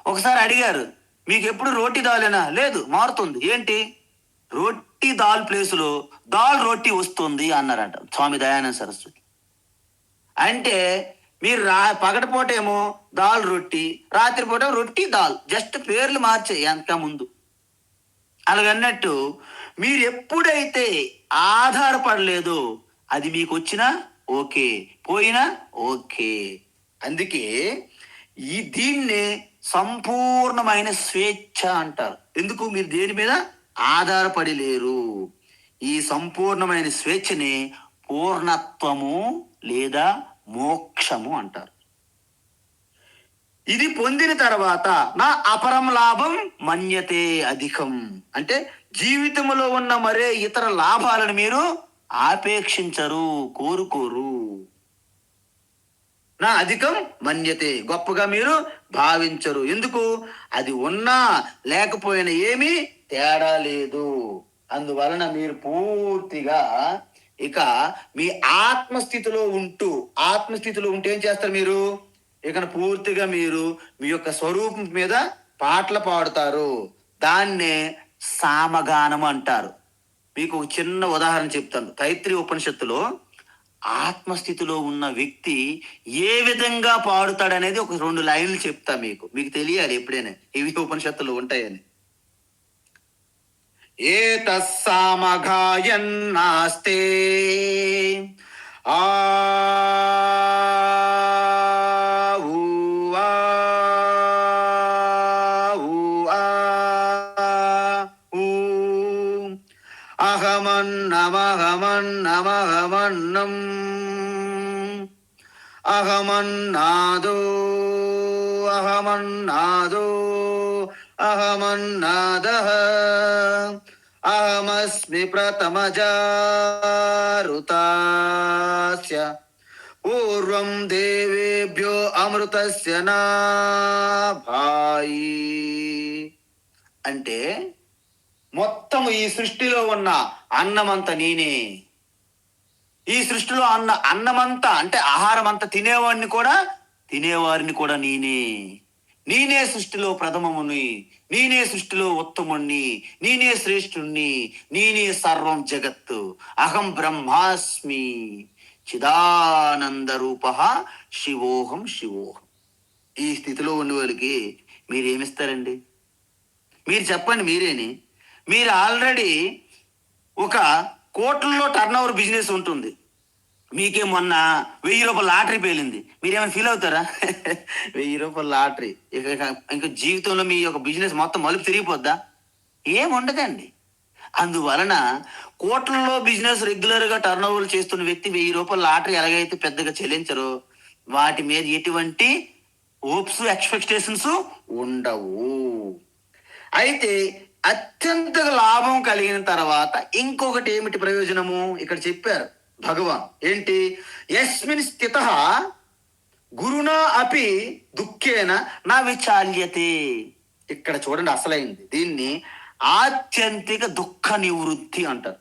ఒకసారి అడిగారు, మీకు ఎప్పుడు రోటీ దాలేనా? లేదు, మారుతుంది. ఏంటి? రోటీ దాల్ ప్లేసులో దాల్ రోటీ వస్తుంది అన్నారంట స్వామి దయానంద సరస్వతి. అంటే మీరు పగటిపూటేమో దాల్ రొట్టి, రాత్రిపూట రొట్టి దాల్, జస్ట్ పేర్లు మార్చే ఎంత ముందు. అలాగన్నట్టు మీరు ఎప్పుడైతే ఆధారపడలేదో అది మీకు వచ్చినా ఓకే, పోయినా ఓకే. అందుకే దీన్నే సంపూర్ణమైన స్వేచ్ఛ అంటారు. ఎందుకు? మీరు దేని మీద ఆధారపడి లేరు. ఈ సంపూర్ణమైన స్వేచ్ఛని పూర్ణత్వము లేదా మోక్షము అంటారు. ఇది పొందిన తర్వాత నా అపరం లాభం మన్యతే అధికం, అంటే జీవితంలో ఉన్న మరే ఇతర లాభాలను మీరు ఆపేక్షించరు, కోరుకోరు. నా అధికం మన్యతే, గొప్పగా మీరు భావించరు. ఎందుకు? అది ఉన్నా లేకపోయినా ఏమీ తేడా లేదు. అందువలన మీరు పూర్తిగా ఇక మీ ఆత్మస్థితిలో ఉంటే ఏం చేస్తారు మీరు? ఇక పూర్తిగా మీరు మీ యొక్క స్వరూపం మీద పాటలు పాడుతారు. దాన్నే సామగానం అంటారు. మీకు ఒక చిన్న ఉదాహరణ చెప్తాను. తైత్రీయ ఉపనిషత్తులో ఆత్మస్థితిలో ఉన్న వ్యక్తి ఏ విధంగా పాడుతాడనేది ఒక 2 లైన్లు చెప్తా. మీకు తెలియాలి ఎప్పుడైనా ఇవి ఉపనిషత్తులు ఉంటాయని. ఏ తస్సామగాయన్నాస్తే ఆ అహమన్నమహమన్నమహమన్నం అహమన్నాదో అహమన్నాదో అహమన్నాదః అహమస్మి ప్రథమజారుతాస్య పూర్వం దేవేభ్యో అమృతస్య నా భాయి. అంటే మొత్తం ఈ సృష్టిలో ఉన్న అన్నమంతా నేనే. ఈ సృష్టిలో అన్నమంతా అంటే ఆహారం అంతా తినేవారిని కూడా నేనే సృష్టిలో ప్రథమముని, నేనే సృష్టిలో ఉత్తముణ్ణి, నేనే శ్రేష్ఠుణ్ణి, నేనే సర్వం జగత్తు. అహం బ్రహ్మాస్మి చిదానంద రూప శివోహం శివోహం. ఈ స్థితిలో ఉన్న వాళ్ళకి మీరేమిస్తారండి? మీరు చెప్పండి. మీరు ఆల్రెడీ ఒక కోట్లలో టర్న్ ఓవర్ బిజినెస్ ఉంటుంది. మీకే మొన్న 1000 రూపాయల లాటరీ పేలింది. మీరేమైనా ఫీల్ అవుతారా? 1000 రూపాయల లాటరీ ఇంకా జీవితంలో మీ యొక్క బిజినెస్ మొత్తం మలుపు తిరిగిపోద్దా? ఏముండదండి. అందువలన కోట్లలో బిజినెస్ రెగ్యులర్గా టర్న్ ఓవర్ చేస్తున్న వ్యక్తి 1000 రూపాయల లాటరీ ఎలాగైతే పెద్దగా చెల్లించరో వాటి మీద ఎటువంటి హోప్స్ ఎక్స్పెక్టేషన్స్ ఉండవు. అయితే అత్యంత లాభం కలిగిన తర్వాత ఇంకొకటి ఏమిటి ప్రయోజనము ఇక్కడ చెప్పారు భగవాన్. ఏంటి? యస్మిన్ స్థితః గురునా అపి దుఃఖేన నా విచాల్యతే. ఇక్కడ చూడండి అసలైంది. దీన్ని ఆత్యంతిక దుఃఖ నివృత్తి అంటారు.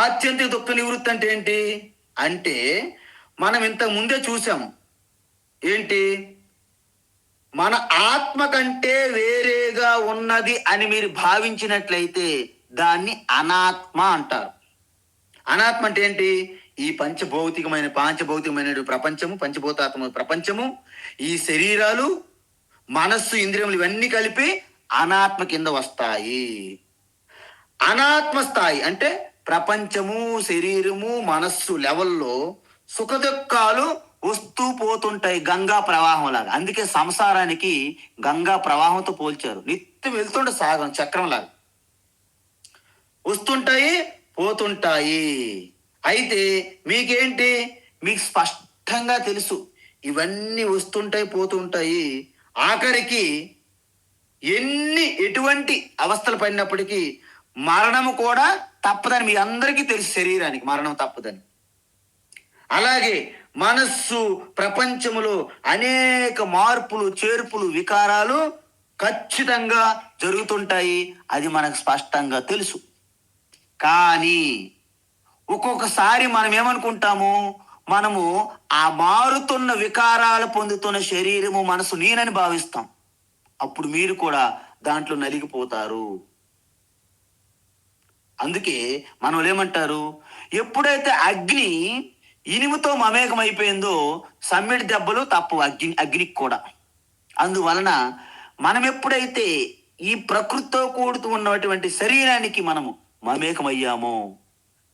ఆత్యంతిక దుఃఖ నివృత్తి అంటే ఏంటి? అంటే మనం ఇంతకు ముందే చూసాం. ఏంటి? మన ఆత్మ కంటే వేరేగా ఉన్నది అని మీరు భావించినట్లయితే దాన్ని అనాత్మ అంటారు. అనాత్మ అంటే ఏంటి? ఈ పాంచభౌతికమైన ప్రపంచము, పంచభూతాత్మ ప్రపంచము, ఈ శరీరాలు, మనస్సు, ఇంద్రియములు ఇవన్నీ కలిపి అనాత్మ కింద వస్తాయి. అనాత్మ స్థాయి అంటే ప్రపంచము, శరీరము, మనస్సు లెవెల్లో సుఖ దుఃఖాలు వస్తూ పోతుంటాయి గంగా ప్రవాహం లాగా. అందుకే సంసారానికి గంగా ప్రవాహంతో పోల్చారు. నిత్యం వెళ్తుంటే సాగం చక్రం లాగా వస్తుంటాయి పోతుంటాయి. అయితే మీకేంటి, మీకు స్పష్టంగా తెలుసు ఇవన్నీ వస్తుంటాయి పోతుంటాయి, ఆఖరికి ఎటువంటి అవస్థలు పడినప్పటికీ మరణము కూడా తప్పదని మీ అందరికీ తెలుసు, శరీరానికి మరణం తప్పదని. అలాగే మనస్సు ప్రపంచములో అనేక మార్పులు చేర్పులు వికారాలు ఖచ్చితంగా జరుగుతుంటాయి, అది మనకు స్పష్టంగా తెలుసు. కానీ ఒక్కొక్కసారి మనం ఏమనుకుంటాము, మనము ఆ మారుతున్న వికారాలు పొందుతున్న శరీరము మనసు నేనని భావిస్తాం. అప్పుడు మీరు కూడా దాంట్లో నలిగిపోతారు. అందుకే మనం ఏమంటారు, ఎప్పుడైతే అగ్ని ఇనుముతో మమేకం అయిపోయిందో సమ్మిడి దెబ్బలు తప్పవు అగ్నికి కూడా. అందువలన మనం ఎప్పుడైతే ఈ ప్రకృతితో కూడుతూ ఉన్నటువంటి శరీరానికి మనము మమేకమయ్యామో,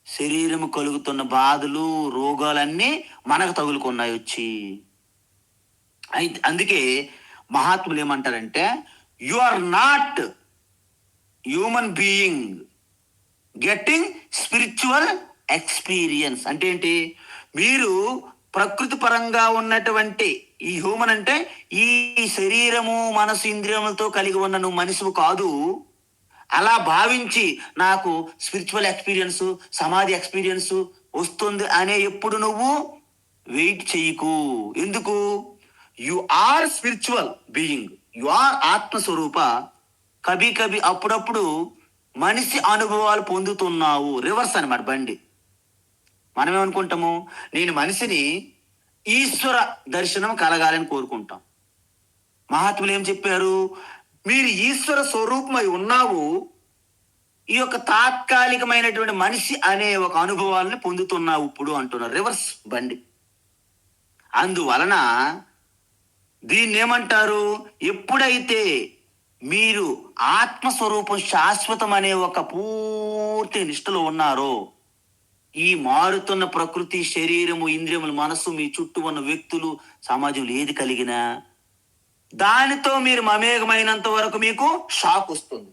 శరీరము కలుగుతున్న బాధలు రోగాలన్నీ మనకు తగులుకున్నాయి వచ్చి. అయితే అందుకే మహాత్ములు ఏమంటారంటే, you are not human being getting spiritual experience. అంటే ఏంటి, మీరు ప్రకృతి పరంగా ఉన్నటువంటి ఈ హ్యూమన్ అంటే ఈ శరీరము మనసు ఇంద్రియములతో కలిగి ఉన్న నువ్వు మనిషివు కాదు. అలా భావించి నాకు స్పిరిచువల్ ఎక్స్పీరియన్స్ సమాధి ఎక్స్పీరియన్స్ వస్తుంది అనే ఎప్పుడు నువ్వు వెయిట్ చేయకు. ఎందుకు, you are spiritual being, you are ఆత్మస్వరూప. కభీ కభీ అప్పుడప్పుడు మనిషి అనుభవాలు పొందుతున్నావు. రివర్స్ అన్నమాట బండి. మనం ఏమనుకుంటాము, నేను మనిషిని ఈశ్వర దర్శనం కలగాలని కోరుకుంటాం. మహాత్ములు ఏం చెప్పారు, మీరు ఈశ్వర స్వరూపమై ఉన్నావు, ఈ యొక్క తాత్కాలికమైనటువంటి మనిషి అనే ఒక అనుభవాలను పొందుతున్నావు ఇప్పుడు అంటున్నారు. రివర్స్ బండి. అందువలన దీన్ని ఏమంటారు, ఎప్పుడైతే మీరు ఆత్మస్వరూపం శాశ్వతం అనే ఒక పూర్తి నిష్ఠలో ఉన్నారో, ఈ మారుతున్న ప్రకృతి శరీరము ఇంద్రియములు మనస్సు మీ చుట్టూ ఉన్న వ్యక్తులు సమాజంలో ఏది కలిగినా దానితో మీరు మమేకమైనంత వరకు మీకు షాక్ వస్తుంది.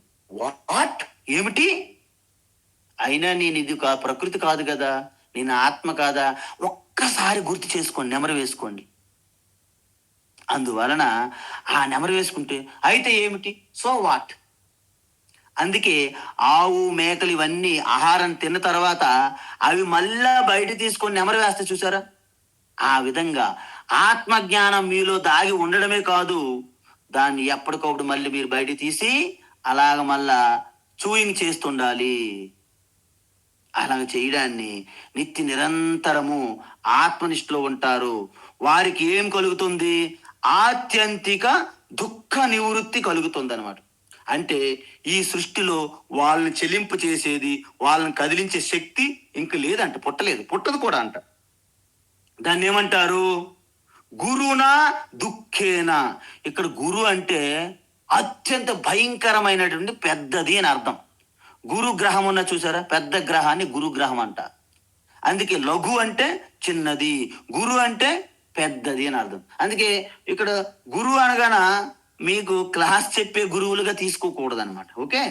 వాట్, ఏమిటి, అయినా నేను ఇది ప్రకృతి కాదు కదా, నేను ఆత్మ కాదా, ఒక్కసారి గుర్తు చేసుకోండి, నెమరు వేసుకోండి. అందువలన ఆ నెమరు వేసుకుంటే అయితే ఏమిటి, సో వాట్. అందుకే ఆవు మేకలు ఇవన్నీ ఆహారం తిన్న తర్వాత అవి మళ్ళా బయట తీసుకొని నెమరు వేస్తే చూసారా, ఆ విధంగా ఆత్మజ్ఞానం మీలో దాగి ఉండడమే కాదు, దాన్ని ఎప్పటికప్పుడు మళ్ళీ మీరు బయట తీసి అలాగ మళ్ళా చూయింగ్ చేస్తుండాలి. అలాగ చేయడాన్ని నిత్య నిరంతరము ఆత్మనిష్టలో ఉంటారు. వారికి ఏం కలుగుతుంది, ఆత్యంతిక దుఃఖ నివృత్తి కలుగుతుంది అనమాట. అంటే ఈ సృష్టిలో వాళ్ళని చెలింపు చేసేది, వాళ్ళని కదిలించే శక్తి ఇంక లేదంట, పుట్టలేదు, పుట్టదు కూడా అంట. దాన్ని ఏమంటారు, గురునా దుఃఖేనా. ఇక్కడ గురు అంటే అత్యంత భయంకరమైనటువంటి పెద్దది అని అర్థం. గురు గ్రహం ఉన్న చూసారా, పెద్ద గ్రహాన్ని గురుగ్రహం అంట. అందుకే లఘు అంటే చిన్నది, గురు అంటే పెద్దది అని అర్థం. అందుకే ఇక్కడ గురువు అనగాన మీకు క్లాస్ చెప్పే గురువులుగా తీసుకోకూడదు అనమాట. ఓకే,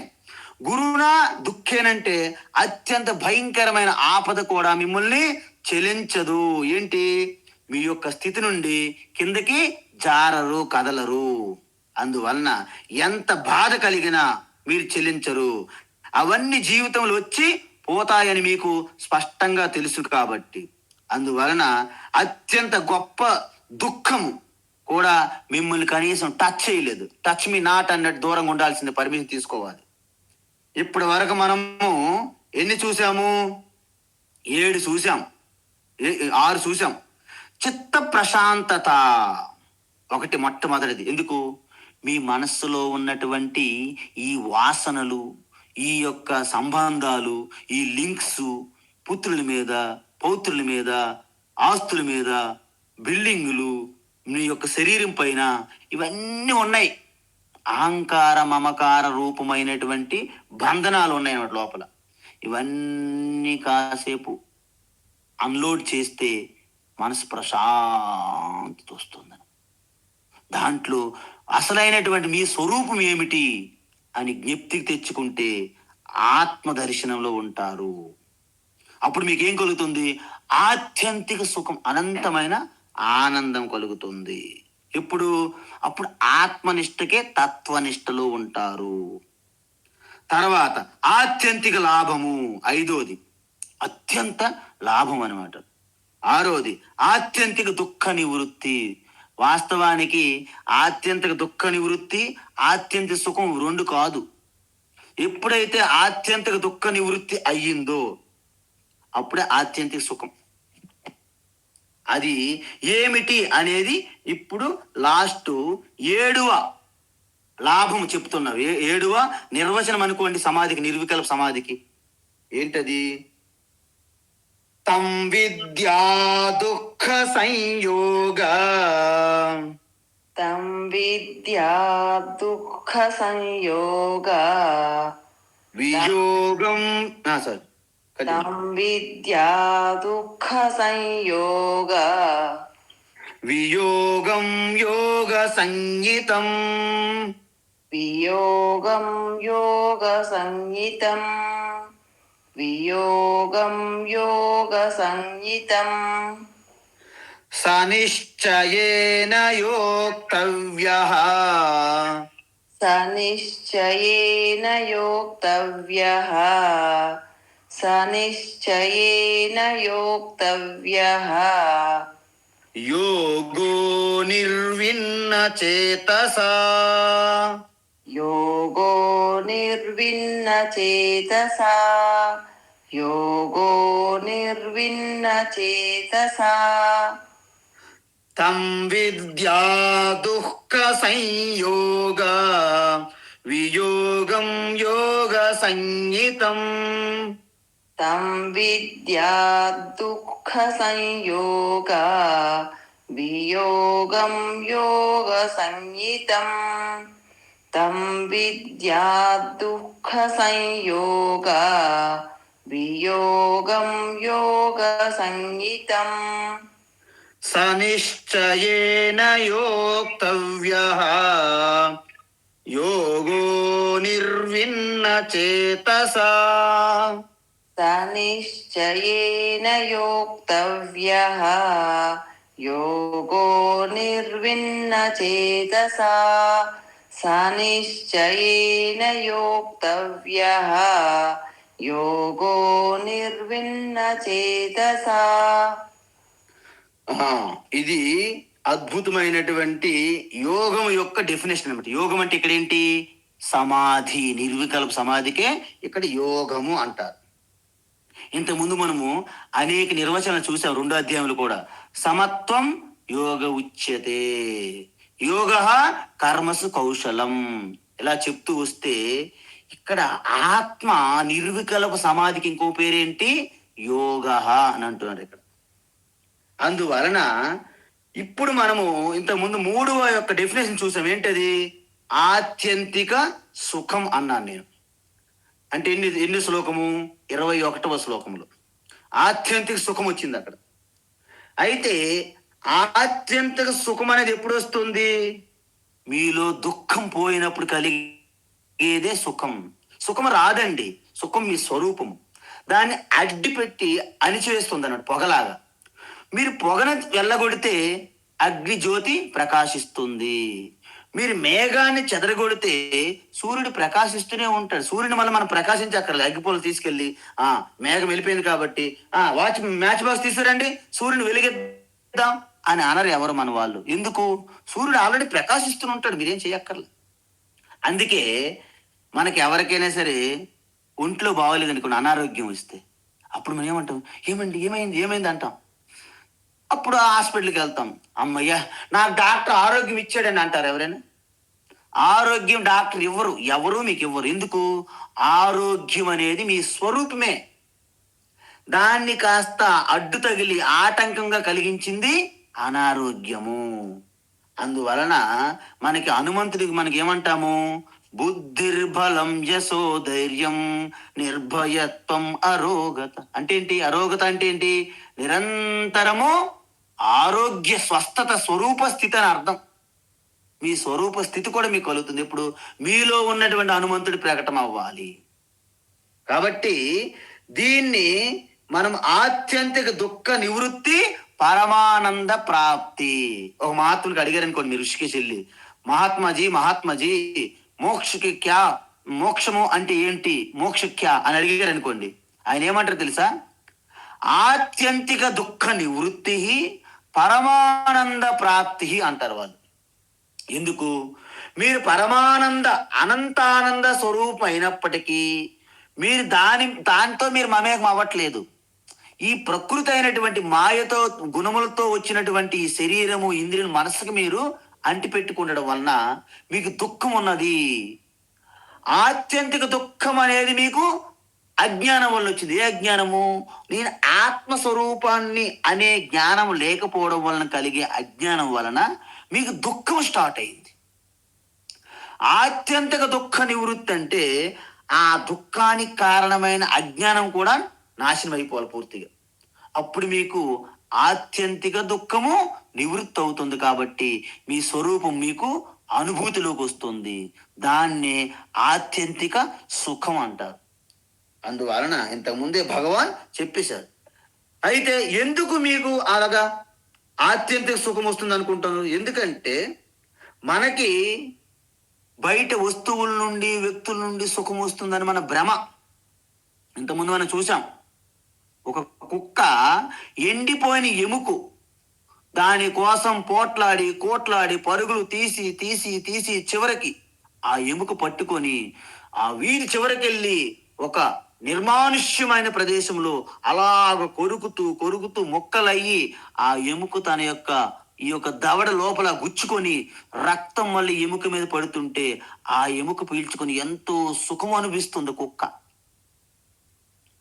గురువునా దుఃఖేనంటే అత్యంత భయంకరమైన ఆపద కూడా మిమ్మల్ని చెలించదు. ఏంటి, మీ యొక్క స్థితి నుండి కిందకి జారరు, కదలరు. అందువలన ఎంత బాధ కలిగినా మీరు చెల్లించరు. అవన్నీ జీవితంలో వచ్చి పోతాయని మీకు స్పష్టంగా తెలుసు కాబట్టి, అందువలన అత్యంత గొప్ప దుఃఖము కూడా మిమ్మల్ని కనీసం టచ్ చేయలేదు. టచ్ మీ నాట్ అన్నట్టు దూరంగా ఉండాల్సిన పర్మిషన్ తీసుకోవాలి. ఇప్పటి వరకు మనము ఎన్ని చూసాము, 7 చూసాం, 6 చూసాం. చిత్త ప్రశాంతత ఒకటి మొట్టమొదటిది. ఎందుకు, మీ మనస్సులో ఉన్నటువంటి ఈ వాసనలు, ఈ యొక్క సంబంధాలు, ఈ లింక్స్, పుత్రుల మీద పౌత్రుల మీద ఆస్తుల మీద బిల్డింగులు, మీ యొక్క శరీరం పైన ఇవన్నీ ఉన్నాయి. అహంకార మమకార రూపమైనటువంటి బంధనాలు ఉన్నాయి అన్నమాట లోపల. ఇవన్నీ కాసేపు అన్లోడ్ చేస్తే మనసు ప్రశాంతత వస్తుంది. దాంట్లో అసలైనటువంటి మీ స్వరూపం ఏమిటి అని జ్ఞప్తికి తెచ్చుకుంటే ఆత్మ దర్శనంలో ఉంటారు. అప్పుడు మీకు ఏం కలుగుతుంది? ఆత్యంతిక సుఖం, అనంతమైన ఆనందం కలుగుతుంది. ఇప్పుడు అప్పుడు ఆత్మనిష్టకే తత్వనిష్టలో ఉంటారు. తర్వాత ఆత్యంతిక లాభము, ఐదోది అత్యంత లాభం అనమాట. ఆరోది ఆత్యంతిక దుఃఖ నివృత్తి. వాస్తవానికి ఆత్యంతిక దుఃఖ నివృత్తి, ఆత్యంతిక సుఖం రెండు కాదు. ఎప్పుడైతే ఆత్యంతిక దుఃఖ నివృత్తి అయ్యిందో అప్పుడే ఆత్యంతిక సుఖం. అది ఏమిటి అనేది ఇప్పుడు లాస్ట్ 7వ లాభం చెప్తున్నారు. 7వ నిర్వచనం అనుకోండి సమాధికి, నిర్వికల్ప సమాధికి. ఏంటది? తం విద్యా దుఃఖ సంయోగ తం విద్యా దుఃఖ సంయోగ వియోగం సార్ తం విద్యా దుఃఖ సంయోగ వియోగం యోగ సంహితం వియోగం యోగ సంహితం వియోగం యోగ సంహితం సనిశ్చయేన యోక్తవ్యః సనిశ్చయేన యోక్తవ్యః సనిశ్చయేన యోక్తవ్యః యోగో నిర్విన్న చేతసా యోగో నిర్విన్న చేతసా యోగో నిర్విన్న చేతసా తం విద్యా దుఃఖ సంయోగ వియోగం యోగ సంహితం తం విద్యా దుఃఖ సంయోగ వియోగం యోగ సంహితం తం విద్యా దుఃఖ సంయోగ వియోగం యోగ సంహితం సనిశ్చయేన యోక్తవ్యః యోగో నిర్విన్న చేతసా సనిశ్చయేన యోక్తవ్యః యోగో నిర్విన్న చేతసా సనిశ్చయేన యోక్తవ్యః యోగో నిర్విన్న చేతసా. ఇది అద్భుతమైనటువంటి యోగం యొక్క డెఫినేషన్ అనమాట. యోగం అంటే ఇక్కడ ఏంటి? సమాధి, నిర్వికల్ప సమాధికే ఇక్కడ యోగము అంటారు. ఇంతకుముందు మనము అనేక నిర్వచనాలు చూసాం 2వ అధ్యాయంలో కూడా. సమత్వం యోగ ఉచ్యతే, యోగ కర్మసు కౌశలం, ఇలా చెప్తూ వస్తే ఇక్కడ ఆత్మ నిర్వికల్ప సమాధికి ఇంకో పేరేంటి? యోగ అని అంటున్నారు ఇక్కడ. అందువలన ఇప్పుడు మనము ఇంతకుముందు 3వ యొక్క డెఫినేషన్ చూసాం. ఏంటది? ఆత్యంతిక సుఖం అన్నాను నేను. అంటే ఎన్ని శ్లోకము? 21వ శ్లోకంలో ఆత్యంతిక సుఖం వచ్చింది అక్కడ. అయితే ఆత్యంతిక సుఖం అనేది ఎప్పుడు వస్తుంది? మీలో దుఃఖం పోయినప్పుడు కలిగేదే సుఖం. సుఖం రాదండి, సుఖం మీ స్వరూపము. దాన్ని అడ్డుపెట్టి అణిచివేస్తుంది అన్నట్టు, పొగలాగా. మీరు పొగను వెళ్ళగొడితే అగ్ని జ్యోతి ప్రకాశిస్తుంది. మీరు మేఘాన్ని చెదరగొడితే సూర్యుడు ప్రకాశిస్తూనే ఉంటాడు. సూర్యుని మళ్ళీ మనం ప్రకాశించక్కర్లేదు. అగ్గిపూలు తీసుకెళ్ళి మేఘం వెళ్ళిపోయింది కాబట్టి మ్యాచ్ బాక్స్ తీసుకురండి, సూర్యుని వెలిగిద్దాం అని అనరు ఎవరు మన వాళ్ళు. ఎందుకు? సూర్యుడు ఆల్రెడీ ప్రకాశిస్తూనే ఉంటాడు, మీరేం చేయక్కర్లేదు. అందుకే మనకి ఎవరికైనా సరే ఒంట్లో బాగోలేదు అనుకోండి, అనారోగ్యం వస్తే అప్పుడు మనం ఏమంటాం? ఏమైంది అంటాం. అప్పుడు హాస్పిటల్కి వెళ్తాం. అమ్మయ్య నాకు డాక్టర్ ఆరోగ్యం ఇచ్చాడని అంటారు ఎవరైనా? ఆరోగ్యం డాక్టర్ ఎవరు మీకు ఇవ్వరు. ఎందుకు? ఆరోగ్యం అనేది మీ స్వరూపమే. దాన్ని కాస్త అడ్డు తగిలి ఆటంకంగా కలిగించింది అనారోగ్యము. అందువలన మనకి హనుమంతుడికి మనకి ఏమంటాము? బుద్ధిర్బలం యశో ధైర్యం నిర్భయత్వం అరోగత. అంటే ఏంటి? అరోగత అంటే ఏంటి? నిరంతరము ఆరోగ్య స్వస్థత స్వరూప స్థితి అని అర్థం. మీ స్వరూప స్థితి కూడా మీకు కలుగుతుంది. ఇప్పుడు మీలో ఉన్నటువంటి హనుమంతుడి ప్రకటన అవ్వాలి. కాబట్టి దీన్ని మనం ఆత్యంతిక దుఃఖ నివృత్తి పరమానంద ప్రాప్తి. ఒక మహాత్ముడికి అడిగారు అనుకోండి మీరు, ఋషికేశ్ వెళ్ళి, మహాత్మాజీ మోక్షకి క్యా, మోక్షము అంటే ఏంటి, మోక్ష క్యా అని అడిగారు అనుకోండి, ఆయన ఏమంటారు తెలుసా? ఆత్యంతిక దుఃఖ నివృత్తి పరమానంద ప్రాప్తి అంటారు వాళ్ళు. ఎందుకు? మీరు పరమానంద అనంతానంద స్వరూపం అయినప్పటికీ మీరు దాంతో మీరు మమేకం అవ్వట్లేదు. ఈ ప్రకృతి అయినటువంటి మాయతో గుణములతో వచ్చినటువంటి ఈ శరీరము, ఇంద్రియం, మనసుకు మీరు అంటిపెట్టుకుండడం వలన మీకు దుఃఖం ఉన్నది. ఆత్యంతిక దుఃఖం అనేది మీకు అజ్ఞానం వల్ల వచ్చింది. ఏ అజ్ఞానము? నేను ఆత్మస్వరూపాన్ని అనే జ్ఞానం లేకపోవడం వలన కలిగే అజ్ఞానం వలన మీకు దుఃఖం స్టార్ట్ అయింది. ఆత్యంతిక దుఃఖ నివృత్తి అంటే ఆ దుఃఖానికి కారణమైన అజ్ఞానం కూడా నాశనం అయిపోవాలి పూర్తిగా. అప్పుడు మీకు ఆత్యంతిక దుఃఖము నివృత్తి అవుతుంది. కాబట్టి మీ స్వరూపం మీకు అనుభూతిలోకి వస్తుంది. దాన్నే ఆత్యంతిక సుఖం అంటారు. అందువలన ఇంతకుముందే భగవాన్ చెప్పేశారు. అయితే ఎందుకు మీకు అలాగా ఆత్యంతిక సుఖం వస్తుంది అనుకుంటున్నారు? ఎందుకంటే మనకి బయట వస్తువుల నుండి, వ్యక్తుల నుండి సుఖం వస్తుందని మన భ్రమ. ఇంతకుముందు మనం చూసాం, ఒక కుక్క ఎండిపోయిన ఎముకు దాని కోసం కోట్లాడి పరుగులు తీసి చివరికి ఆ ఎముక పట్టుకొని ఆ వీధి చివరికి ఒక నిర్మానుష్యమైన ప్రదేశంలో అలాగ కొరుకుతూ మొక్కలయ్యి ఆ ఎముక తన యొక్క ఈ యొక్క దవడ లోపల గుచ్చుకొని రక్తం మళ్ళీ ఎముక మీద పడుతుంటే ఆ ఎముక పీల్చుకొని ఎంతో సుఖం అనిపిస్తుంది కుక్క.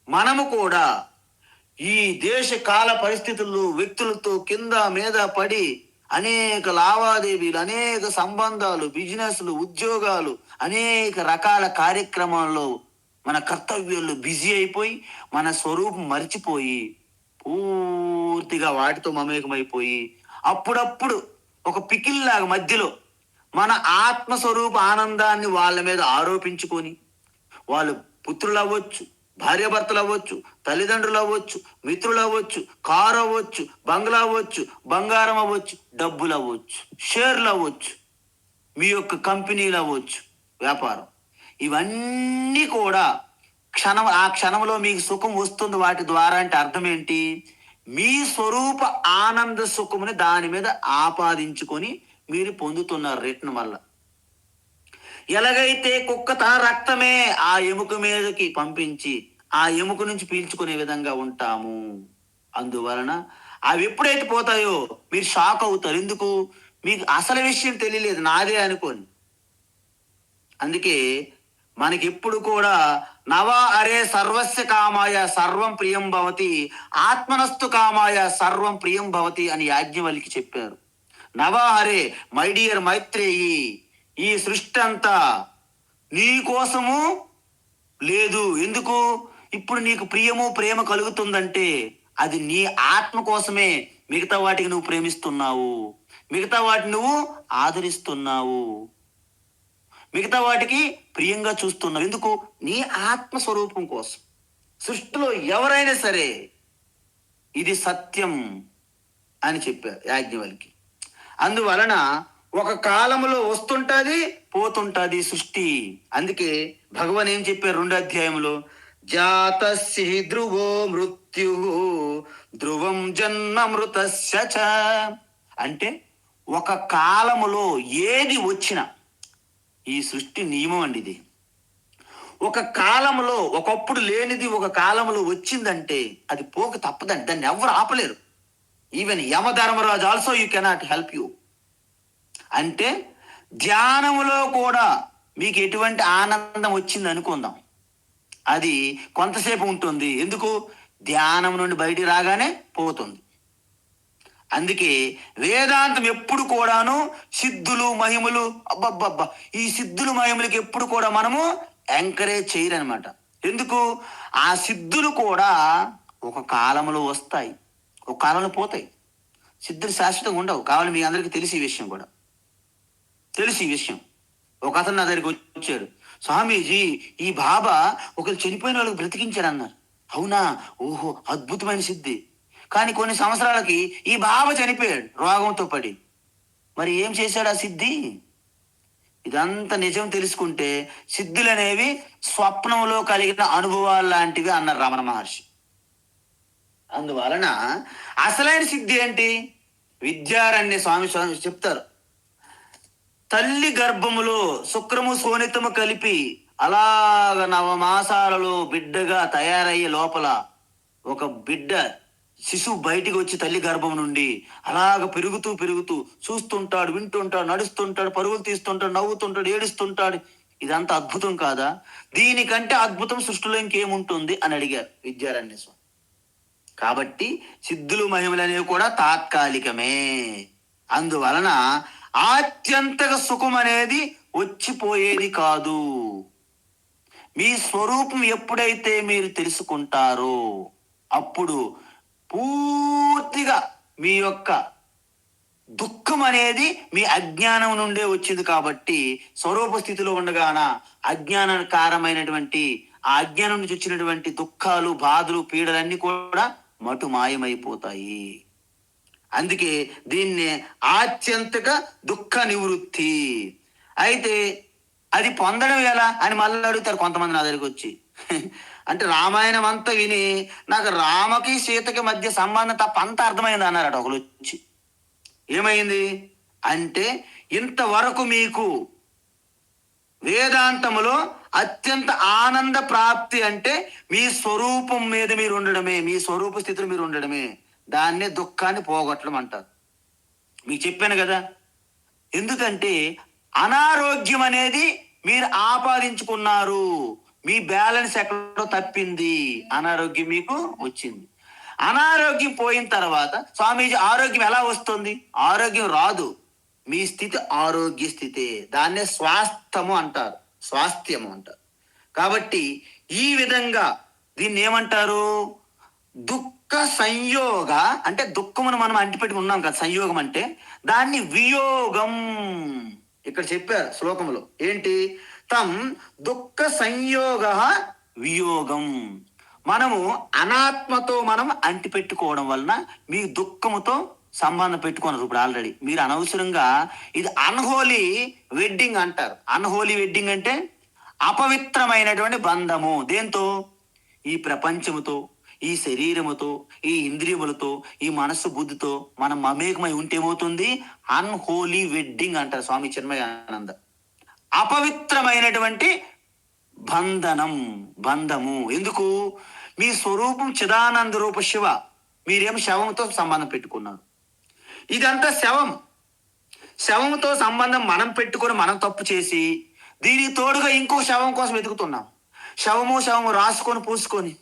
మనము కూడా ఈ దేశ కాల పరిస్థితుల్లో వ్యక్తులతో కింద మీద పడి అనేక లావాదేవీలు, అనేక సంబంధాలు, బిజినెస్లు, ఉద్యోగాలు, అనేక రకాల కార్యక్రమాల్లో మన కర్తవ్యాల్లో బిజీ అయిపోయి మన స్వరూపం మర్చిపోయి పూర్తిగా వాటితో మమేకమైపోయి అప్పుడప్పుడు ఒక పికిల్లాగా మధ్యలో మన ఆత్మస్వరూప ఆనందాన్ని వాళ్ళ మీద ఆరోపించుకొని, వాళ్ళు పుత్రులు అవ్వచ్చు, భార్యాభర్తలు అవ్వచ్చు, తల్లిదండ్రులు అవ్వచ్చు, మిత్రులు అవ్వచ్చు, కారు అవ్వచ్చు, బంగ్లా అవ్వచ్చు, బంగారం అవ్వచ్చు, డబ్బులు అవ్వచ్చు, షేర్లు అవ్వచ్చు, మీ యొక్క కంపెనీలు అవ్వచ్చు, వ్యాపారం, ఇవన్నీ కూడా ఆ క్షణంలో మీకు సుఖం వస్తుంది వాటి ద్వారా. అంటే అర్థం ఏంటి? మీ స్వరూప ఆనంద సుఖముని దాని మీద ఆపాదించుకొని మీరు పొందుతున్నారు రిటర్న్ వల్ల. ఎలాగైతే కుక్క తన రక్తమే ఆ ఎముక మీదకి పంపించి ఆ ఎముక నుంచి పీల్చుకునే విధంగా ఉంటాము. అందువలన అవి ఎప్పుడైతే పోతాయో మీరు షాక్ అవుతారు. ఎందుకు? మీకు అసలు విషయం తెలియలేదు, నాదే అనుకోని. అందుకే మనకి ఎప్పుడు కూడా నవా అరే సర్వస్య కామాయ సర్వం ప్రియం భవతి, ఆత్మనస్తు కామాయ సర్వం ప్రియం భవతి అని యాజ్ఞవల్కి చెప్పారు. నవా హరే, మై డియర్ మైత్రేయి, ఈ సృష్టి అంతా నీ కోసము లేదు. ఎందుకు? ఇప్పుడు నీకు ప్రేమ కలుగుతుందంటే అది నీ ఆత్మ కోసమే. మిగతా వాటికి నువ్వు ప్రేమిస్తున్నావు, మిగతా వాటిని నువ్వు ఆదరిస్తున్నావు, మిగతా వాటికి ప్రియంగా చూస్తున్నావు. ఎందుకు? నీ ఆత్మస్వరూపం కోసం. సృష్టిలో ఎవరైనా సరే ఇది సత్యం అని చెప్పారు యాజ్ఞవల్కి. అందువలన ఒక కాలంలో వస్తుంటది, పోతుంటది సృష్టి. అందుకే భగవాన్ ఏం చెప్పారు 2వ అధ్యాయంలో, జాతస్య ధ్రువో మృత్యు ధ్రువం జన్మ మృతస్య చ. అంటే ఒక కాలములో ఏది వచ్చినా, ఈ సృష్టి నియమం అండి ఇది. ఒక కాలంలో ఒకప్పుడు లేనిది ఒక కాలంలో వచ్చిందంటే అది పోక తప్పదండి, దాన్ని ఎవరు ఆపలేరు. Even Yamadharmaraju also you cannot help you. అంటే ధ్యానములో కూడా మీకు ఎటువంటి ఆనందం వచ్చింది అనుకుందాం, అది కొంతసేపు ఉంటుంది. ఎందుకు? ధ్యానం నుండి బయటికి రాగానే పోతుంది. అందుకే వేదాంతం ఎప్పుడు కూడాను సిద్ధులు మహిమలు, అబ్బబ్బబ్బా, ఈ సిద్ధులు మహిమలకి ఎప్పుడు కూడా మనము ఎంకరేజ్ చేయరనమాట. ఎందుకు? ఆ సిద్ధులు కూడా ఒక కాలంలో వస్తాయి, ఒక కాలంలో పోతాయి. సిద్ధులు శాశ్వతంగా ఉండవు. కావాలి మీ అందరికీ తెలిసి ఈ విషయం కూడా తెలిసి ఈ విషయం. ఒక అతను నా దగ్గరికి వచ్చాడు, స్వామీజీ ఈ బాబా ఒకరు చనిపోయిన వాళ్ళకి బ్రతికించారు అన్నారు. అవునా, ఓహో అద్భుతమైన సిద్ధి. కానీ కొన్ని సంవత్సరాలకి ఈ బాబా చనిపోయాడు రోగంతో పడి. మరి ఏం చేశాడు ఆ సిద్ధి? ఇదంతా నిజం తెలుసుకుంటే సిద్ధులు అనేవి స్వప్నంలో కలిగిన అనుభవాలు లాంటివి అన్నారు రమణ మహర్షి. అందువలన అసలైన సిద్ధి ఏంటి? విద్యారణ్య స్వామి చెప్తారు. తల్లి గర్భములో శుక్రము శోణితము కలిపి అలాగ నవమాసాలలో బిడ్డగా తయారయ్యే లోపల ఒక బిడ్డ శిశువు బయటికి వచ్చి తల్లి గర్భం నుండి అలాగ పెరుగుతూ పెరుగుతూ చూస్తుంటాడు, వింటుంటాడు, నడుస్తుంటాడు, పరుగులు తీస్తుంటాడు, నవ్వుతుంటాడు, ఏడుస్తుంటాడు. ఇదంతా అద్భుతం కాదా? దీనికంటే అద్భుతం సృష్టిలో ఇంకేముంటుంది అని అడిగారు విద్యారణ్య స్వామి. కాబట్టి సిద్ధులు మహిమలు అనేవి కూడా తాత్కాలికమే. అందువలన ఆత్యంతక సుఖం అనేది వచ్చిపోయేది కాదు. మీ స్వరూపం ఎప్పుడైతే మీరు తెలుసుకుంటారో అప్పుడు పూర్తిగా మీ యొక్క దుఃఖం అనేది మీ అజ్ఞానం నుండే వచ్చింది. కాబట్టి స్వరూప స్థితిలో ఉండగాన అజ్ఞానకారమైనటువంటి ఆ అజ్ఞానం నుంచి వచ్చినటువంటి దుఃఖాలు, బాధలు, పీడలన్నీ కూడా మటు మాయమైపోతాయి. అందుకే దీన్నే ఆత్యంతక దుఃఖ నివృత్తి. అయితే అది పొందడం ఎలా అని మళ్ళీ అడుగుతారు కొంతమంది నా దగ్గరికి వచ్చి. అంటే రామాయణం అంతా విని నాకు రామకి సీతకి మధ్య సంబంధం తప్ప అంత అర్థమైంది అన్నారట ఒకరు వచ్చి. ఏమైంది అంటే ఇంతవరకు మీకు వేదాంతములో అత్యంత ఆనంద ప్రాప్తి అంటే మీ స్వరూపం మీద మీరు ఉండడమే, మీ స్వరూప స్థితిలో మీరు ఉండడమే. దాన్నే దుఃఖాన్ని పోగొట్టడం అంటారు. మీకు చెప్పాను కదా. ఎందుకంటే అనారోగ్యం అనేది మీరు ఆపాదించుకున్నారు. మీ బ్యాలెన్స్ ఎక్కడో తప్పింది, అనారోగ్యం మీకు వచ్చింది. అనారోగ్యం పోయిన తర్వాత స్వామీజీ ఆరోగ్యం ఎలా వస్తుంది? ఆరోగ్యం రాదు. మీ స్థితి ఆరోగ్య స్థితే. దాన్నే స్వాస్థ్యము అంటారు, స్వాస్థ్యము అంటారు. కాబట్టి ఈ విధంగా దీన్ని ఏమంటారు? దుఃఖ సంయోగ అంటే దుఃఖమును మనం అంటిపెట్టి ఉన్నాం కదా, సంయోగం అంటే దాన్ని వియోగం. ఇక్కడ చెప్పారు శ్లోకంలో ఏంటి? తం దుఃఖ సంయోగ వియోగం. మనము అనాత్మతో మనం అంటిపెట్టుకోవడం వలన మీ దుఃఖముతో సంబంధం పెట్టుకున్నారు. ఇప్పుడు ఆల్రెడీ మీరు అనవసరంగా ఇది అన్హోలీ వెడ్డింగ్ అంటారు. అన్హోలీ వెడ్డింగ్ అంటే అపవిత్రమైనటువంటి బంధము. దేంతో? ఈ ప్రపంచముతో, ఈ శరీరముతో, ఈ ఇంద్రియములతో, ఈ మనస్సు బుద్ధితో మనం మమేకమై ఉంటే ఏమవుతుంది? అన్హోలీ వెడ్డింగ్ అంటారు స్వామి చిన్మయానంద. అపవిత్రమైనటువంటి బంధము. ఎందుకు? మీ స్వరూపం చిదానంద రూప శివ, మీరేమో శవంతో సంబంధం పెట్టుకున్నారు. ఇదంతా శవంతో సంబంధం మనం పెట్టుకొని మనం తప్పు చేసి దీనికి తోడుగా ఇంకో శవం కోసం వెతుకుతున్నాం. శవము రాసుకొని పూసుకొని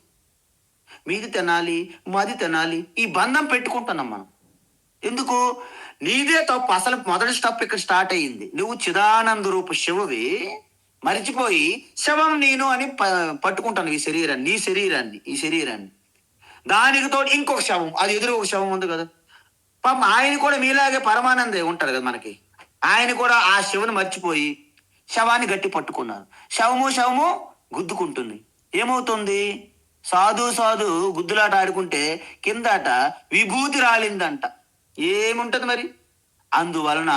మీది తినాలి, మాది తినాలి, ఈ బంధం పెట్టుకుంటున్నాం మనం. ఎందుకు? నీదే తప్పు. అసలు మొదటి స్టెప్ ఇక్కడ స్టార్ట్ అయ్యింది. నువ్వు చిదానంద రూప శివవి మరిచిపోయి శవం నేను అని పట్టుకుంటాను ఈ శరీరాన్ని. దానికి తోడు ఇంకొక శవం, అది ఎదురు ఒక శవం ఉంది కదా. పాపం ఆయన కూడా మీలాగే పరమానందే ఉంటారు కదా మనకి. ఆయన కూడా ఆ శివుని మర్చిపోయి శవాన్ని గట్టి పట్టుకున్నారు. శవము గుద్దుకుంటుంది. ఏమవుతుంది? సాధు గుద్దులాట ఆడుకుంటే కిందట విభూతి రాలిందంట. ఏముంటది మరి? అందువలన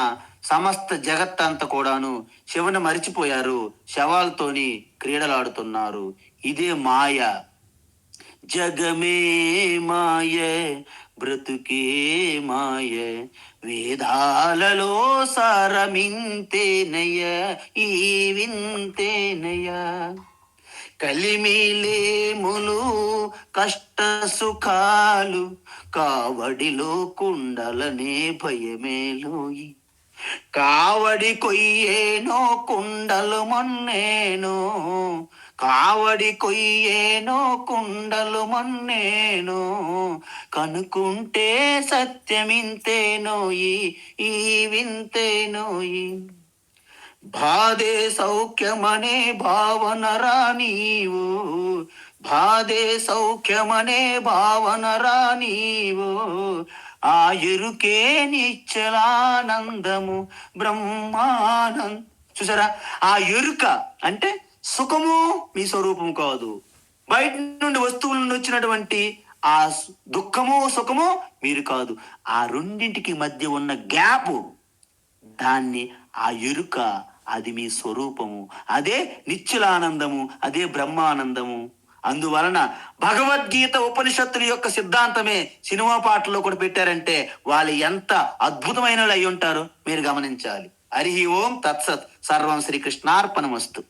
సమస్త జగత్తంతా కూడాను శివుని మరిచిపోయారు, శవాలతోని క్రీడలాడుతున్నారు. ఇదే మాయ. జగమే మాయ, బ్రతుకే మాయ, వేదాలలో సారమింతేనయ, ఈ వింతేనయ. కలిమిలేములు కష్ట సుఖాలు, కావడిలో కుండలనే భయమేలోయి. కావడి కొయ్యేనో కుండలు మొన్నేనో, కావడి కొయ్యేనో కుండలు మొన్నేనో, కనుకుంటే సత్యమింతేనోయి, ఈ వింతేనోయి. బాధే సౌఖ్యమనే భావనరా నీవు, బాధే సౌఖ్యమనే భావనరా నీవు. ఆ ఎరుకే నిశ్చలానందము బ్రహ్మానందం. చూసారా? ఆ ఎరుక అంటే సుఖము మీ స్వరూపం కాదు, బయట నుండి వస్తువుల నుండి వచ్చినటువంటి ఆ దుఃఖము సుఖము మీరు కాదు. ఆ రెండింటికి మధ్య ఉన్న గ్యాప్, దాన్ని ఆ ఎరుక, అది మీ స్వరూపము, అదే నిత్యులానందము, అదే బ్రహ్మానందము. అందువలన భగవద్గీత ఉపనిషత్తుల యొక్క సిద్ధాంతమే సినిమా పాటల్లో కూడా పెట్టారంటే వాళ్ళు ఎంత అద్భుతమైన వాళ్ళు అయి ఉంటారు మీరు గమనించాలి. హరి ఓం తత్సత్. సర్వం శ్రీకృష్ణార్పణమస్తు.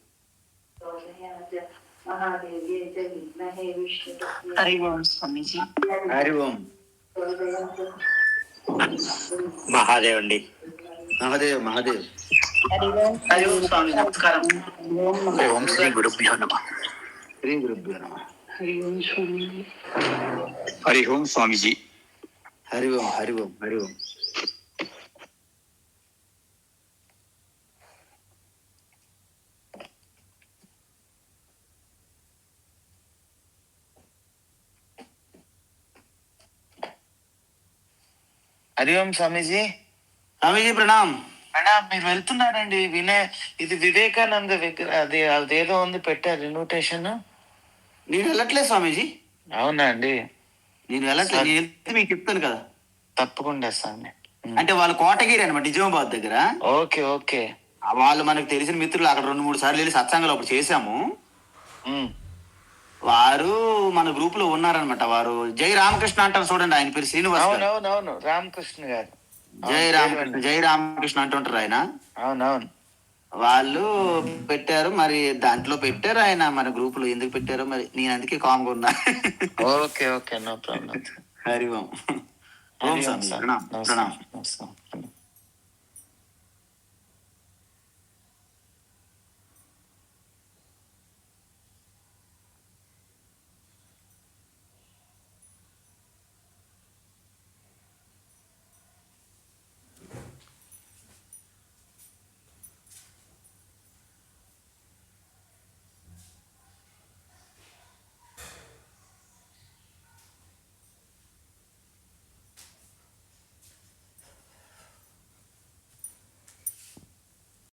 హరి ఓం స్వామీజీ. హరి ఓం. మహాదేవ్ అండి. మహాదేవ్ మహాదేవ్. హరి ఓం స్వామి. నమస్కారం. ఓం శ్రీ గురుభ్యో నమః. శ్రీ గురుభ్యో నమః. హరి ఓం స్వామి. హరి ఓం స్వామీజీ. హరి ఓం హరి ఓం హరి ఓం. హరి ఓం స్వామీజీ. స్వామీజీ ప్రణామ్. అన్నా మీరు వెళ్తున్నారండి ఇది వివేకానంద విగ్రహ, అదేదో ఉంది పెట్టారు ఇన్విటేషన్. నేను వెళ్ళట్లేదు స్వామీజీ. అవునా అండి? నేను వెళ్ళట్లేదు. నేను వెళ్తే మీకు చెప్తాను కదా. తప్పకుండా స్వామి. అంటే వాళ్ళు కోటగిరి అనమాట, నిజామాబాద్ దగ్గర. Okay okay. వాళ్ళు మనకు తెలిసిన మిత్రులు. అక్కడ 2-3 సార్లు వెళ్ళి సత్సంగాలు అప్పుడు చేశాము. ఉమ్. వారు మన గ్రూప్ లో ఉన్నారనమాట. వారు జై రామకృష్ణ అంటారు చూడండి, ఆయన పేరు శ్రీనివాస్ గారు. అవునవునవును, రామకృష్ణ గారు. జై రామకృష్ణ అంటుంటారు ఆయన. అవునవును. వాళ్ళు పెట్టారు, మరి దాంట్లో పెట్టారు ఆయన మన గ్రూప్ లో. ఎందుకు పెట్టారో మరి, నేను అందుకే కామ్గా ఉన్నా. Okay okay, no problem. Hari Om. Om swami. ప్రణామ్ ప్రణామ్. నమస్కారం.